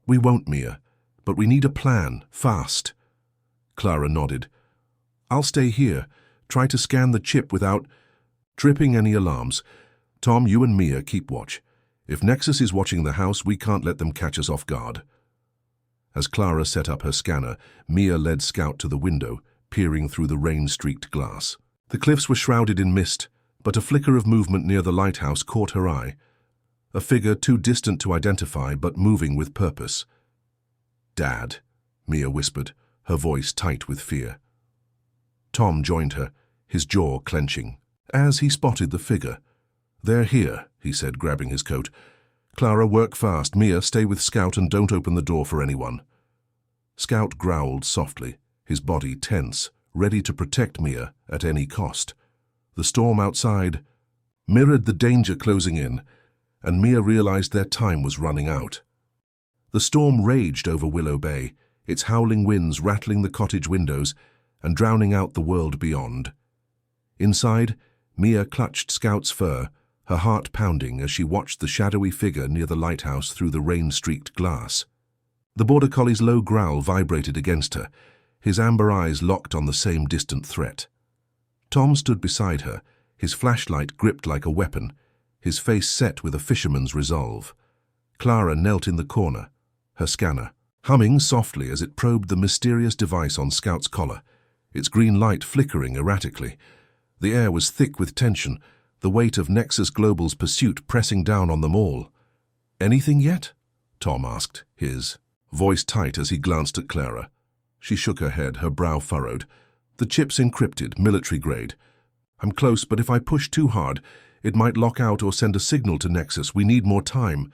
We won't, Mia, but we need a plan, fast. Clara nodded. I'll stay here, try to scan the chip without tripping any alarms. Tom, you and Mia keep watch. If Nexus is watching the house, we can't let them catch us off guard. As Clara set up her scanner, Mia led Scout to the window, peering through the rain-streaked glass. The cliffs were shrouded in mist, but a flicker of movement near the lighthouse caught her eye. A figure too distant to identify, but moving with purpose. Dad, Mia whispered, her voice tight with fear. Tom joined her, his jaw clenching, as he spotted the figure. They're here, he said, grabbing his coat. Clara, work fast. Mia, stay with Scout and don't open the door for anyone. Scout growled softly, his body tense, ready to protect Mia at any cost. The storm outside mirrored the danger closing in, and Mia realized their time was running out. The storm raged over Willow Bay, its howling winds rattling the cottage windows and drowning out the world beyond. Inside, Mia clutched Scout's fur, her heart pounding as she watched the shadowy figure near the lighthouse through the rain-streaked glass. The Border Collie's low growl vibrated against her, his amber eyes locked on the same distant threat. Tom stood beside her, his flashlight gripped like a weapon, his face set with a fisherman's resolve. Clara knelt in the corner, her scanner humming softly as it probed the mysterious device on Scout's collar, its green light flickering erratically. The air was thick with tension, the weight of Nexus Global's pursuit pressing down on them all. Anything yet? Tom asked, his voice tight as he glanced at Clara. She shook her head, her brow furrowed. The chip's encrypted, military grade. I'm close, but if I push too hard, it might lock out or send a signal to Nexus. We need more time.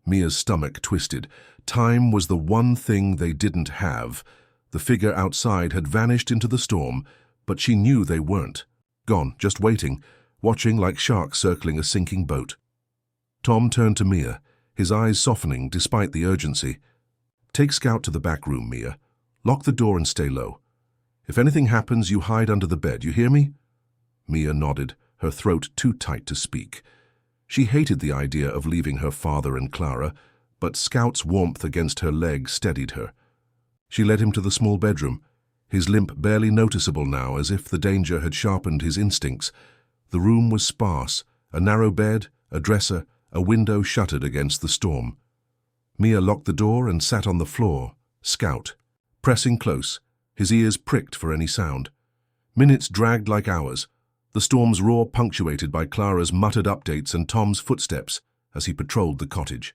Mia's stomach twisted. Time was the one thing they didn't have. The figure outside had vanished into the storm, but she knew they weren't. Gone, just waiting, watching like sharks circling a sinking boat. Tom turned to Mia, his eyes softening despite the urgency. Take Scout to the back room, Mia. Lock the door and stay low. If anything happens, you hide under the bed, you hear me? Mia nodded, her throat too tight to speak. She hated the idea of leaving her father and Clara, but Scout's warmth against her leg steadied her. She led him to the small bedroom, his limp barely noticeable now, as if the danger had sharpened his instincts. The room was sparse, a narrow bed, a dresser, a window shuttered against the storm. Mia locked the door and sat on the floor, Scout, pressing close, his ears pricked for any sound. Minutes dragged like hours, the storm's roar punctuated by Clara's muttered updates and Tom's footsteps as he patrolled the cottage.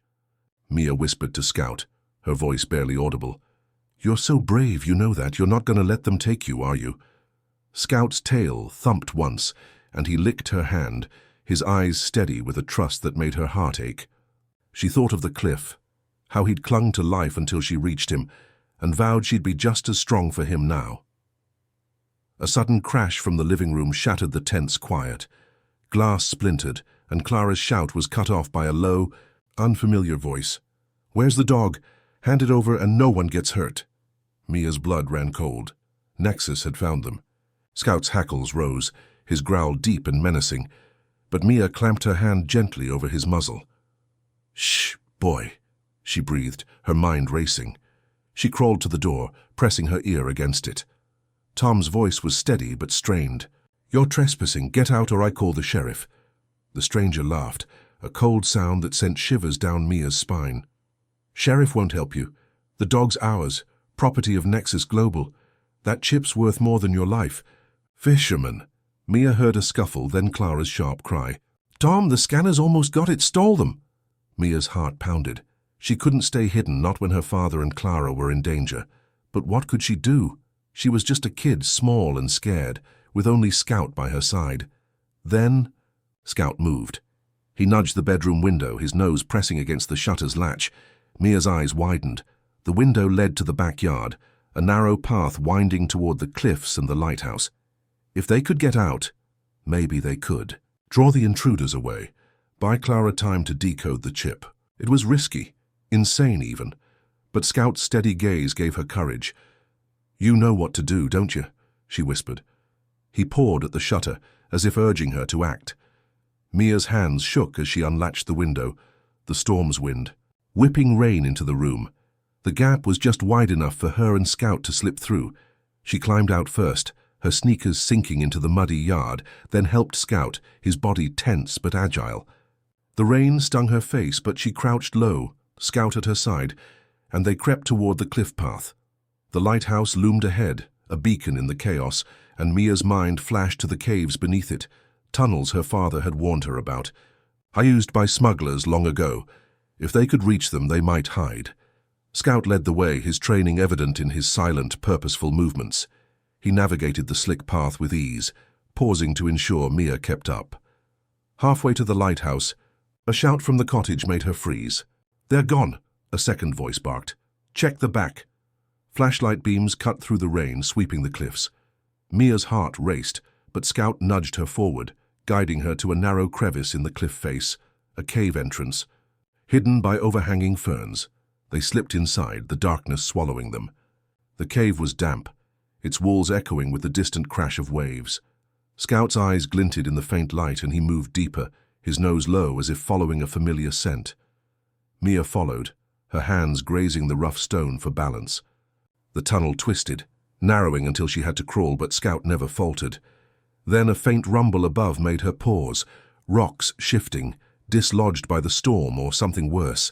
Mia whispered to Scout, her voice barely audible. You're so brave, you know that. You're not going to let them take you, are you? Scout's tail thumped once, and he licked her hand, his eyes steady with a trust that made her heart ache. She thought of the cliff, how he'd clung to life until she reached him, and vowed she'd be just as strong for him now. A sudden crash from the living room shattered the tense quiet. Glass splintered, and Clara's shout was cut off by a low, unfamiliar voice. Where's the dog? Hand it over and no one gets hurt. Mia's blood ran cold. Nexus had found them. Scout's hackles rose, his growl deep and menacing, but Mia clamped her hand gently over his muzzle. Shh, boy, she breathed, her mind racing. She crawled to the door, pressing her ear against it. Tom's voice was steady but strained. You're trespassing. Get out or I call the sheriff. The stranger laughed, a cold sound that sent shivers down Mia's spine. Sheriff won't help you. The dog's ours, property of Nexus Global. That chip's worth more than your life. Fisherman. Mia heard a scuffle, then Clara's sharp cry. Tom, the scanners almost got it. Stole them. Mia's heart pounded. She couldn't stay hidden, not when her father and Clara were in danger. But what could she do? She was just a kid, small and scared, with only Scout by her side. Then, Scout moved. He nudged the bedroom window, his nose pressing against the shutter's latch. Mia's eyes widened. The window led to the backyard, a narrow path winding toward the cliffs and the lighthouse. If they could get out, maybe they could. Draw the intruders away. Buy Clara time to decode the chip. It was risky, insane even, but Scout's steady gaze gave her courage. "You know what to do, don't you?" she whispered. He pawed at the shutter, as if urging her to act. Mia's hands shook as she unlatched the window, the storm's wind, whipping rain into the room. The gap was just wide enough for her and Scout to slip through. She climbed out first, her sneakers sinking into the muddy yard, then helped Scout, his body tense but agile. The rain stung her face, but she crouched low, Scout at her side, and they crept toward the cliff path. The lighthouse loomed ahead, a beacon in the chaos, and Mia's mind flashed to the caves beneath it, tunnels her father had warned her about. Used by smugglers long ago. If they could reach them, they might hide. Scout led the way, his training evident in his silent, purposeful movements. He navigated the slick path with ease, pausing to ensure Mia kept up. Halfway to the lighthouse, a shout from the cottage made her freeze. "They're gone," a second voice barked. "Check the back." Flashlight beams cut through the rain, sweeping the cliffs. Mia's heart raced, but Scout nudged her forward, guiding her to a narrow crevice in the cliff face, a cave entrance. Hidden by overhanging ferns, they slipped inside, the darkness swallowing them. The cave was damp, its walls echoing with the distant crash of waves. Scout's eyes glinted in the faint light, and he moved deeper, his nose low as if following a familiar scent. Mia followed, her hands grazing the rough stone for balance. The tunnel twisted, narrowing until she had to crawl, but Scout never faltered. Then a faint rumble above made her pause, rocks shifting, dislodged by the storm or something worse.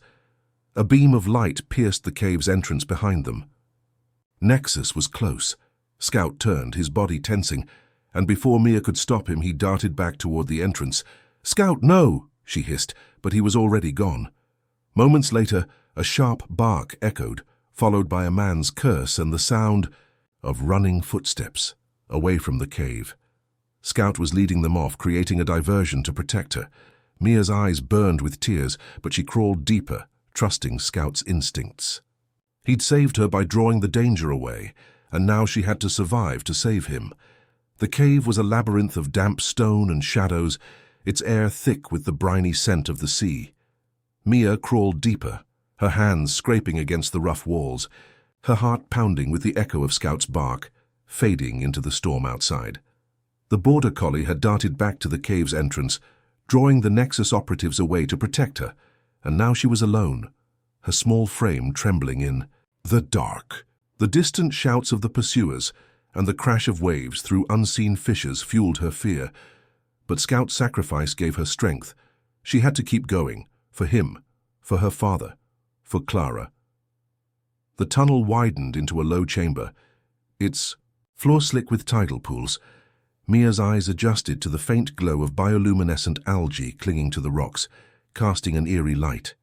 A beam of light pierced the cave's entrance behind them. Nexus was close. Scout turned, his body tensing, and before Mia could stop him, he darted back toward the entrance. "Scout, no!" she hissed, but he was already gone. Moments later, a sharp bark echoed, followed by a man's curse and the sound of running footsteps, away from the cave. Scout was leading them off, creating a diversion to protect her. Mia's eyes burned with tears, but she crawled deeper, trusting Scout's instincts. He'd saved her by drawing the danger away, and now she had to survive to save him. The cave was a labyrinth of damp stone and shadows, its air thick with the briny scent of the sea. Mia crawled deeper, her hands scraping against the rough walls, her heart pounding with the echo of Scout's bark, fading into the storm outside. The border collie had darted back to the cave's entrance, drawing the Nexus operatives away to protect her, and now she was alone, her small frame trembling in the dark. The distant shouts of the pursuers and the crash of waves through unseen fissures fueled her fear. But Scout's sacrifice gave her strength. She had to keep going, for him, for her father, for Clara. The tunnel widened into a low chamber, its floor slick with tidal pools. Mia's eyes adjusted to the faint glow of bioluminescent algae clinging to the rocks, casting an eerie light.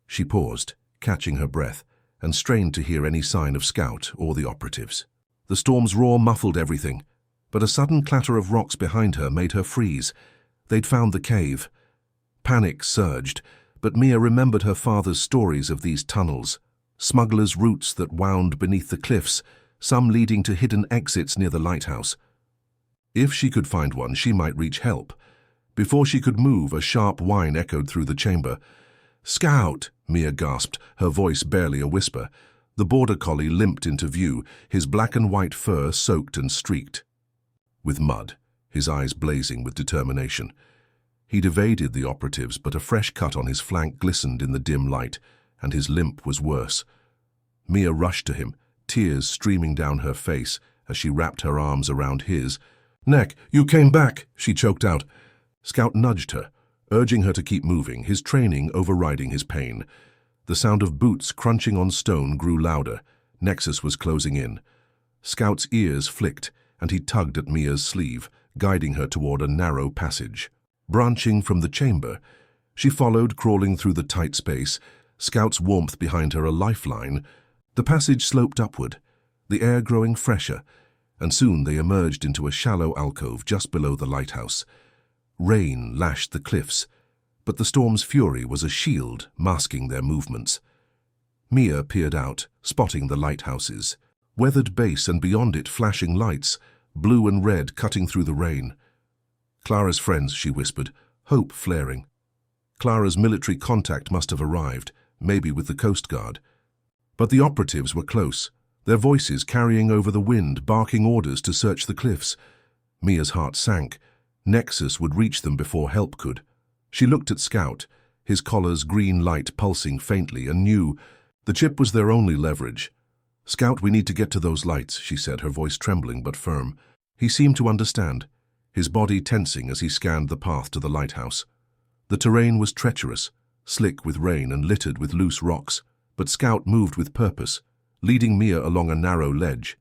She paused, catching her breath, and strained to hear any sign of Scout or the operatives. The storm's roar muffled everything, but a sudden clatter of rocks behind her made her freeze. They'd found the cave. Panic surged, but Mia remembered her father's stories of these tunnels, smugglers' routes that wound beneath the cliffs, some leading to hidden exits near the lighthouse. If she could find one, she might reach help. Before she could move, a sharp whine echoed through the chamber. "Scout!" Mia gasped, her voice barely a whisper. The border collie limped into view, his black and white fur soaked and streaked with mud, his eyes blazing with determination. He'd evaded the operatives, but a fresh cut on his flank glistened in the dim light, and his limp was worse. Mia rushed to him, tears streaming down her face as she wrapped her arms around his. "Neck, you came back," she choked out. Scout nudged her, urging her to keep moving, his training overriding his pain. The sound of boots crunching on stone grew louder. Nexus was closing in. Scout's ears flicked, and he tugged at Mia's sleeve, guiding her toward a narrow passage. Branching from the chamber, she followed, crawling through the tight space, Scout's warmth behind her a lifeline. The passage sloped upward, the air growing fresher, and soon they emerged into a shallow alcove just below the lighthouse. Rain lashed the cliffs, but the storm's fury was a shield masking their movements. Mia peered out, spotting the lighthouse's weathered base and beyond it flashing lights, blue and red cutting through the rain. "Clara's friends," she whispered, hope flaring. Clara's military contact must have arrived, maybe with the Coast Guard. But the operatives were close, their voices carrying over the wind, barking orders to search the cliffs. Mia's heart sank. Nexus would reach them before help could. She looked at Scout, his collar's green light pulsing faintly, and knew the chip was their only leverage. "Scout, we need to get to those lights," she said, her voice trembling but firm. He seemed to understand, his body tensing as he scanned the path to the lighthouse. The terrain was treacherous, slick with rain and littered with loose rocks, but Scout moved with purpose, leading Mia along a narrow ledge.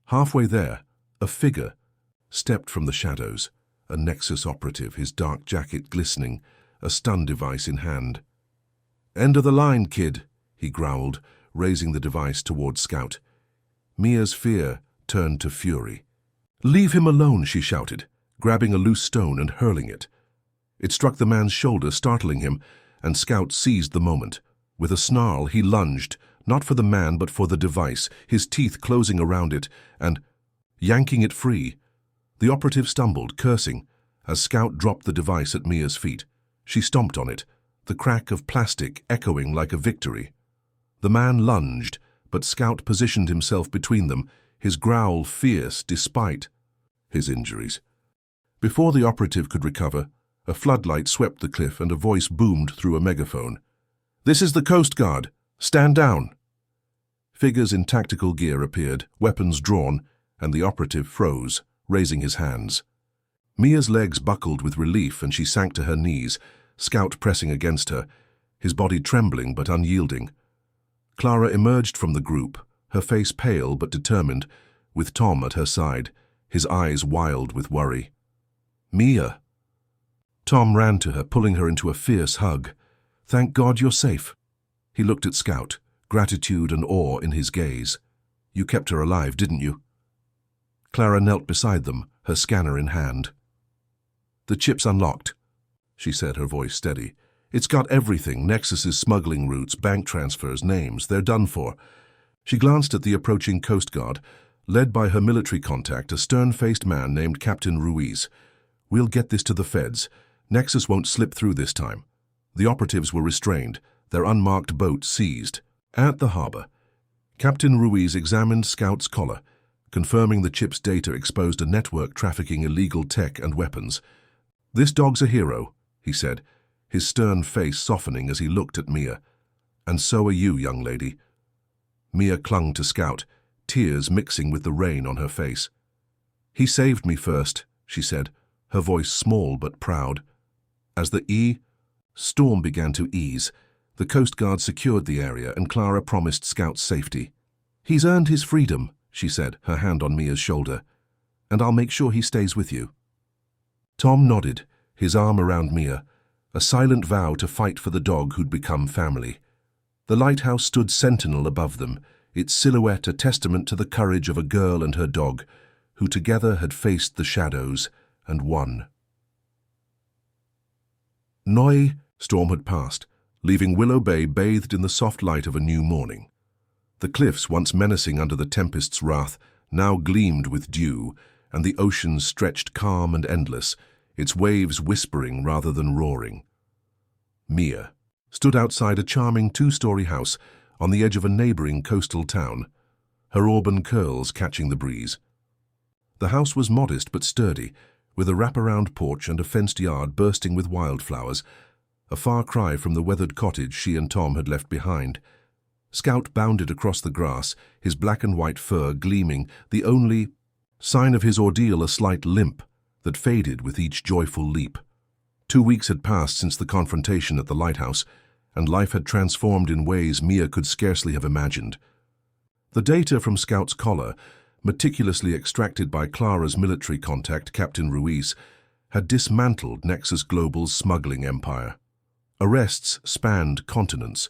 Halfway there, a figure stepped from the shadows, a Nexus operative, his dark jacket glistening, a stun device in hand. "End of the line, kid," he growled, raising the device toward Scout. Mia's fear turned to fury. "Leave him alone," she shouted, grabbing a loose stone and hurling it. It struck the man's shoulder, startling him, and Scout seized the moment. With a snarl, he lunged, not for the man but for the device, his teeth closing around it, and yanking it free. The operative stumbled, cursing, as Scout dropped the device at Mia's feet. She stomped on it, the crack of plastic echoing like a victory. The man lunged, but Scout positioned himself between them, his growl fierce despite his injuries. Before the operative could recover, a floodlight swept the cliff and a voice boomed through a megaphone. "This is the Coast Guard. Stand down." Figures in tactical gear appeared, weapons drawn, and the operative froze, raising his hands. Mia's legs buckled with relief and she sank to her knees, Scout pressing against her, his body trembling but unyielding. Clara emerged from the group, her face pale but determined, with Tom at her side, his eyes wild with worry. "Mia!" Tom ran to her, pulling her into a fierce hug. "Thank God you're safe." He looked at Scout, gratitude and awe in his gaze. "You kept her alive, didn't you?" Clara knelt beside them, her scanner in hand. "The chip's unlocked," she said, her voice steady. "It's got everything, Nexus's smuggling routes, bank transfers, names. They're done for." She glanced at the approaching Coast Guard, led by her military contact, a stern-faced man named Captain Ruiz. "We'll get this to the feds. Nexus won't slip through this time." The operatives were restrained, their unmarked boat seized. At the harbor, Captain Ruiz examined Scout's collar, confirming the chip's data exposed a network trafficking illegal tech and weapons. "This dog's a hero," he said, his stern face softening as he looked at Mia. "And so are you, young lady." Mia clung to Scout, tears mixing with the rain on her face. "He saved me first," she said, her voice small but proud. As the storm began to ease, the Coast Guard secured the area and Clara promised Scout's safety. "He's earned his freedom," she said, her hand on Mia's shoulder, "and I'll make sure he stays with you." Tom nodded, his arm around Mia, a silent vow to fight for the dog who'd become family. The lighthouse stood sentinel above them, its silhouette a testament to the courage of a girl and her dog, who together had faced the shadows and won. Noi, storm had passed, leaving Willow Bay bathed in the soft light of a new morning. The cliffs, once menacing under the tempest's wrath, now gleamed with dew, and the ocean stretched calm and endless, its waves whispering rather than roaring. Mia stood outside a charming two-story house on the edge of a neighboring coastal town, her auburn curls catching the breeze. The house was modest but sturdy, with a wraparound porch and a fenced yard bursting with wildflowers, a far cry from the weathered cottage she and Tom had left behind. Scout bounded across the grass, his black and white fur gleaming, the only sign of his ordeal a slight limp that faded with each joyful leap. 2 weeks had passed since the confrontation at the lighthouse, and life had transformed in ways Mia could scarcely have imagined. The data from Scout's collar, meticulously extracted by Clara's military contact, Captain Ruiz, had dismantled Nexus Global's smuggling empire. Arrests spanned continents,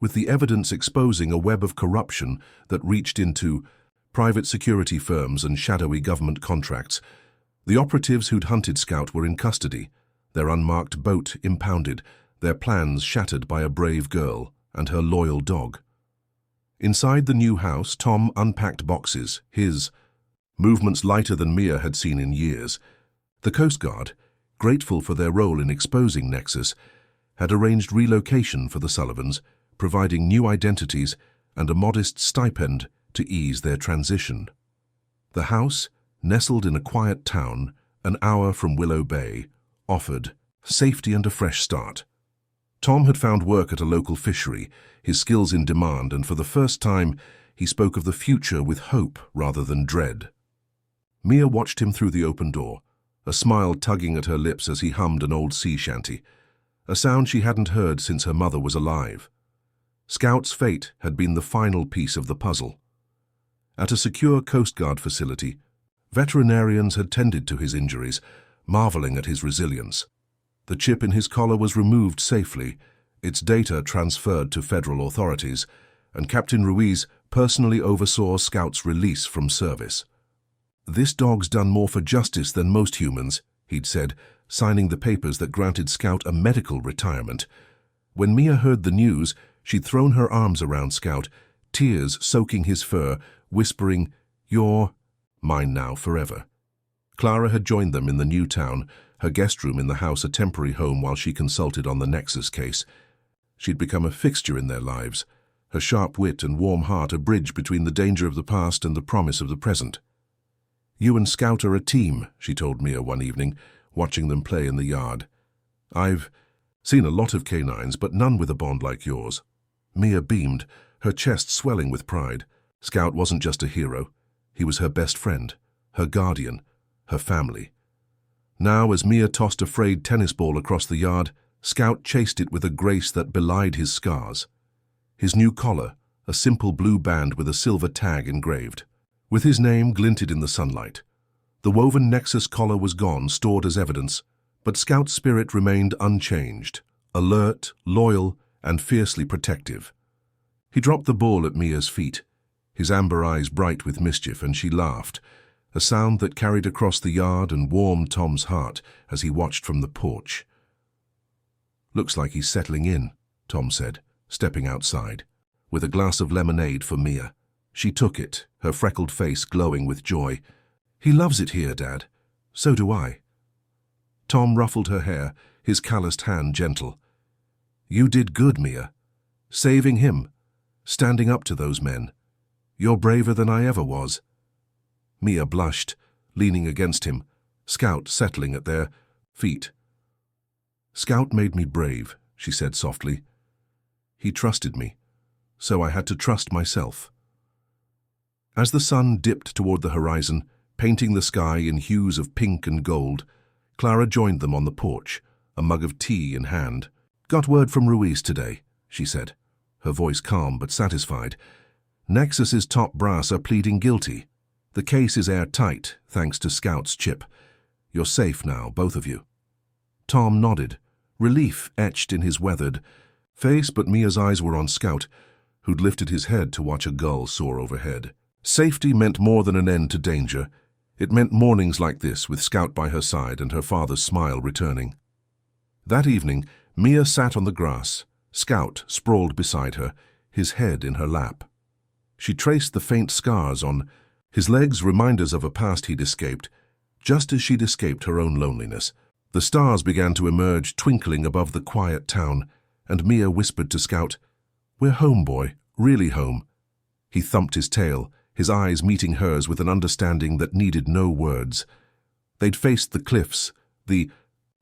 with the evidence exposing a web of corruption that reached into private security firms and shadowy government contracts. The operatives who'd hunted Scout were in custody, their unmarked boat impounded, their plans shattered by a brave girl and her loyal dog. Inside the new house, Tom unpacked boxes, his movements lighter than Mia had seen in years. The Coast Guard, grateful for their role in exposing Nexus, had arranged relocation for the Sullivans, providing new identities and a modest stipend to ease their transition. The house, nestled in a quiet town, an hour from Willow Bay, offered safety and a fresh start. Tom had found work at a local fishery, his skills in demand, and for the first time he spoke of the future with hope rather than dread. Mia watched him through the open door, a smile tugging at her lips as he hummed an old sea shanty, a sound she hadn't heard since her mother was alive. Scout's fate had been the final piece of the puzzle. At a secure Coast Guard facility, veterinarians had tended to his injuries, marveling at his resilience. The chip in his collar was removed safely, its data transferred to federal authorities, and Captain Ruiz personally oversaw Scout's release from service. "This dog's done more for justice than most humans," he'd said, signing the papers that granted Scout a medical retirement. When Mia heard the news, she'd thrown her arms around Scout, tears soaking his fur, whispering, "You're mine now forever." Clara had joined them in the new town, her guest room in the house a temporary home while she consulted on the Nexus case. She'd become a fixture in their lives, her sharp wit and warm heart a bridge between the danger of the past and the promise of the present. "You and Scout are a team," she told Mia one evening, watching them play in the yard. "I've seen a lot of canines, but none with a bond like yours." Mia beamed, her chest swelling with pride. Scout wasn't just a hero. He was her best friend, her guardian, her family. Now, as Mia tossed a frayed tennis ball across the yard, Scout chased it with a grace that belied his scars. His new collar, a simple blue band with a silver tag engraved, with his name glinted in the sunlight. The woven Nexus collar was gone, stored as evidence, but Scout's spirit remained unchanged, alert, loyal, and fiercely protective. He dropped the ball at Mia's feet, his amber eyes bright with mischief, and she laughed, a sound that carried across the yard and warmed Tom's heart as he watched from the porch. "Looks like he's settling in," Tom said, stepping outside, with a glass of lemonade for Mia. She took it, her freckled face glowing with joy. "He loves it here, Dad. So do I." Tom ruffled her hair, his calloused hand gentle. "You did good, Mia. Saving him, standing up to those men. You're braver than I ever was." Mia blushed, leaning against him, Scout settling at their feet. "Scout made me brave," she said softly. "He trusted me, so I had to trust myself." As the sun dipped toward the horizon, painting the sky in hues of pink and gold, Clara joined them on the porch, a mug of tea in hand. "Got word from Ruiz today," she said, her voice calm but satisfied. "Nexus's top brass are pleading guilty. The case is airtight, thanks to Scout's chip. You're safe now, both of you." Tom nodded, relief etched in his weathered face, but Mia's eyes were on Scout, who'd lifted his head to watch a gull soar overhead. Safety meant more than an end to danger. It meant mornings like this, with Scout by her side and her father's smile returning. That evening, Mia sat on the grass, Scout sprawled beside her, his head in her lap. She traced the faint scars on his legs, reminders of a past he'd escaped, just as she'd escaped her own loneliness. The stars began to emerge, twinkling above the quiet town, and Mia whispered to Scout, "We're home, boy, really home." He thumped his tail, his eyes meeting hers with an understanding that needed no words. They'd faced the cliffs, the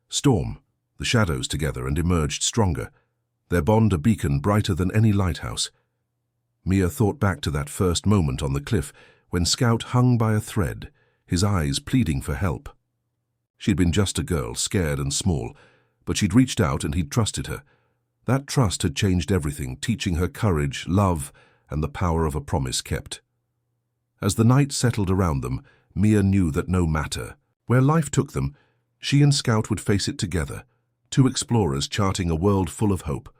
storm, the shadows together, and emerged stronger, their bond a beacon brighter than any lighthouse. Mia thought back to that first moment on the cliff when Scout hung by a thread, his eyes pleading for help. She'd been just a girl, scared and small, but she'd reached out and he'd trusted her. That trust had changed everything, teaching her courage, love, and the power of a promise kept. As the night settled around them, Mia knew that no matter where life took them, she and Scout would face it together, two explorers charting a world full of hope.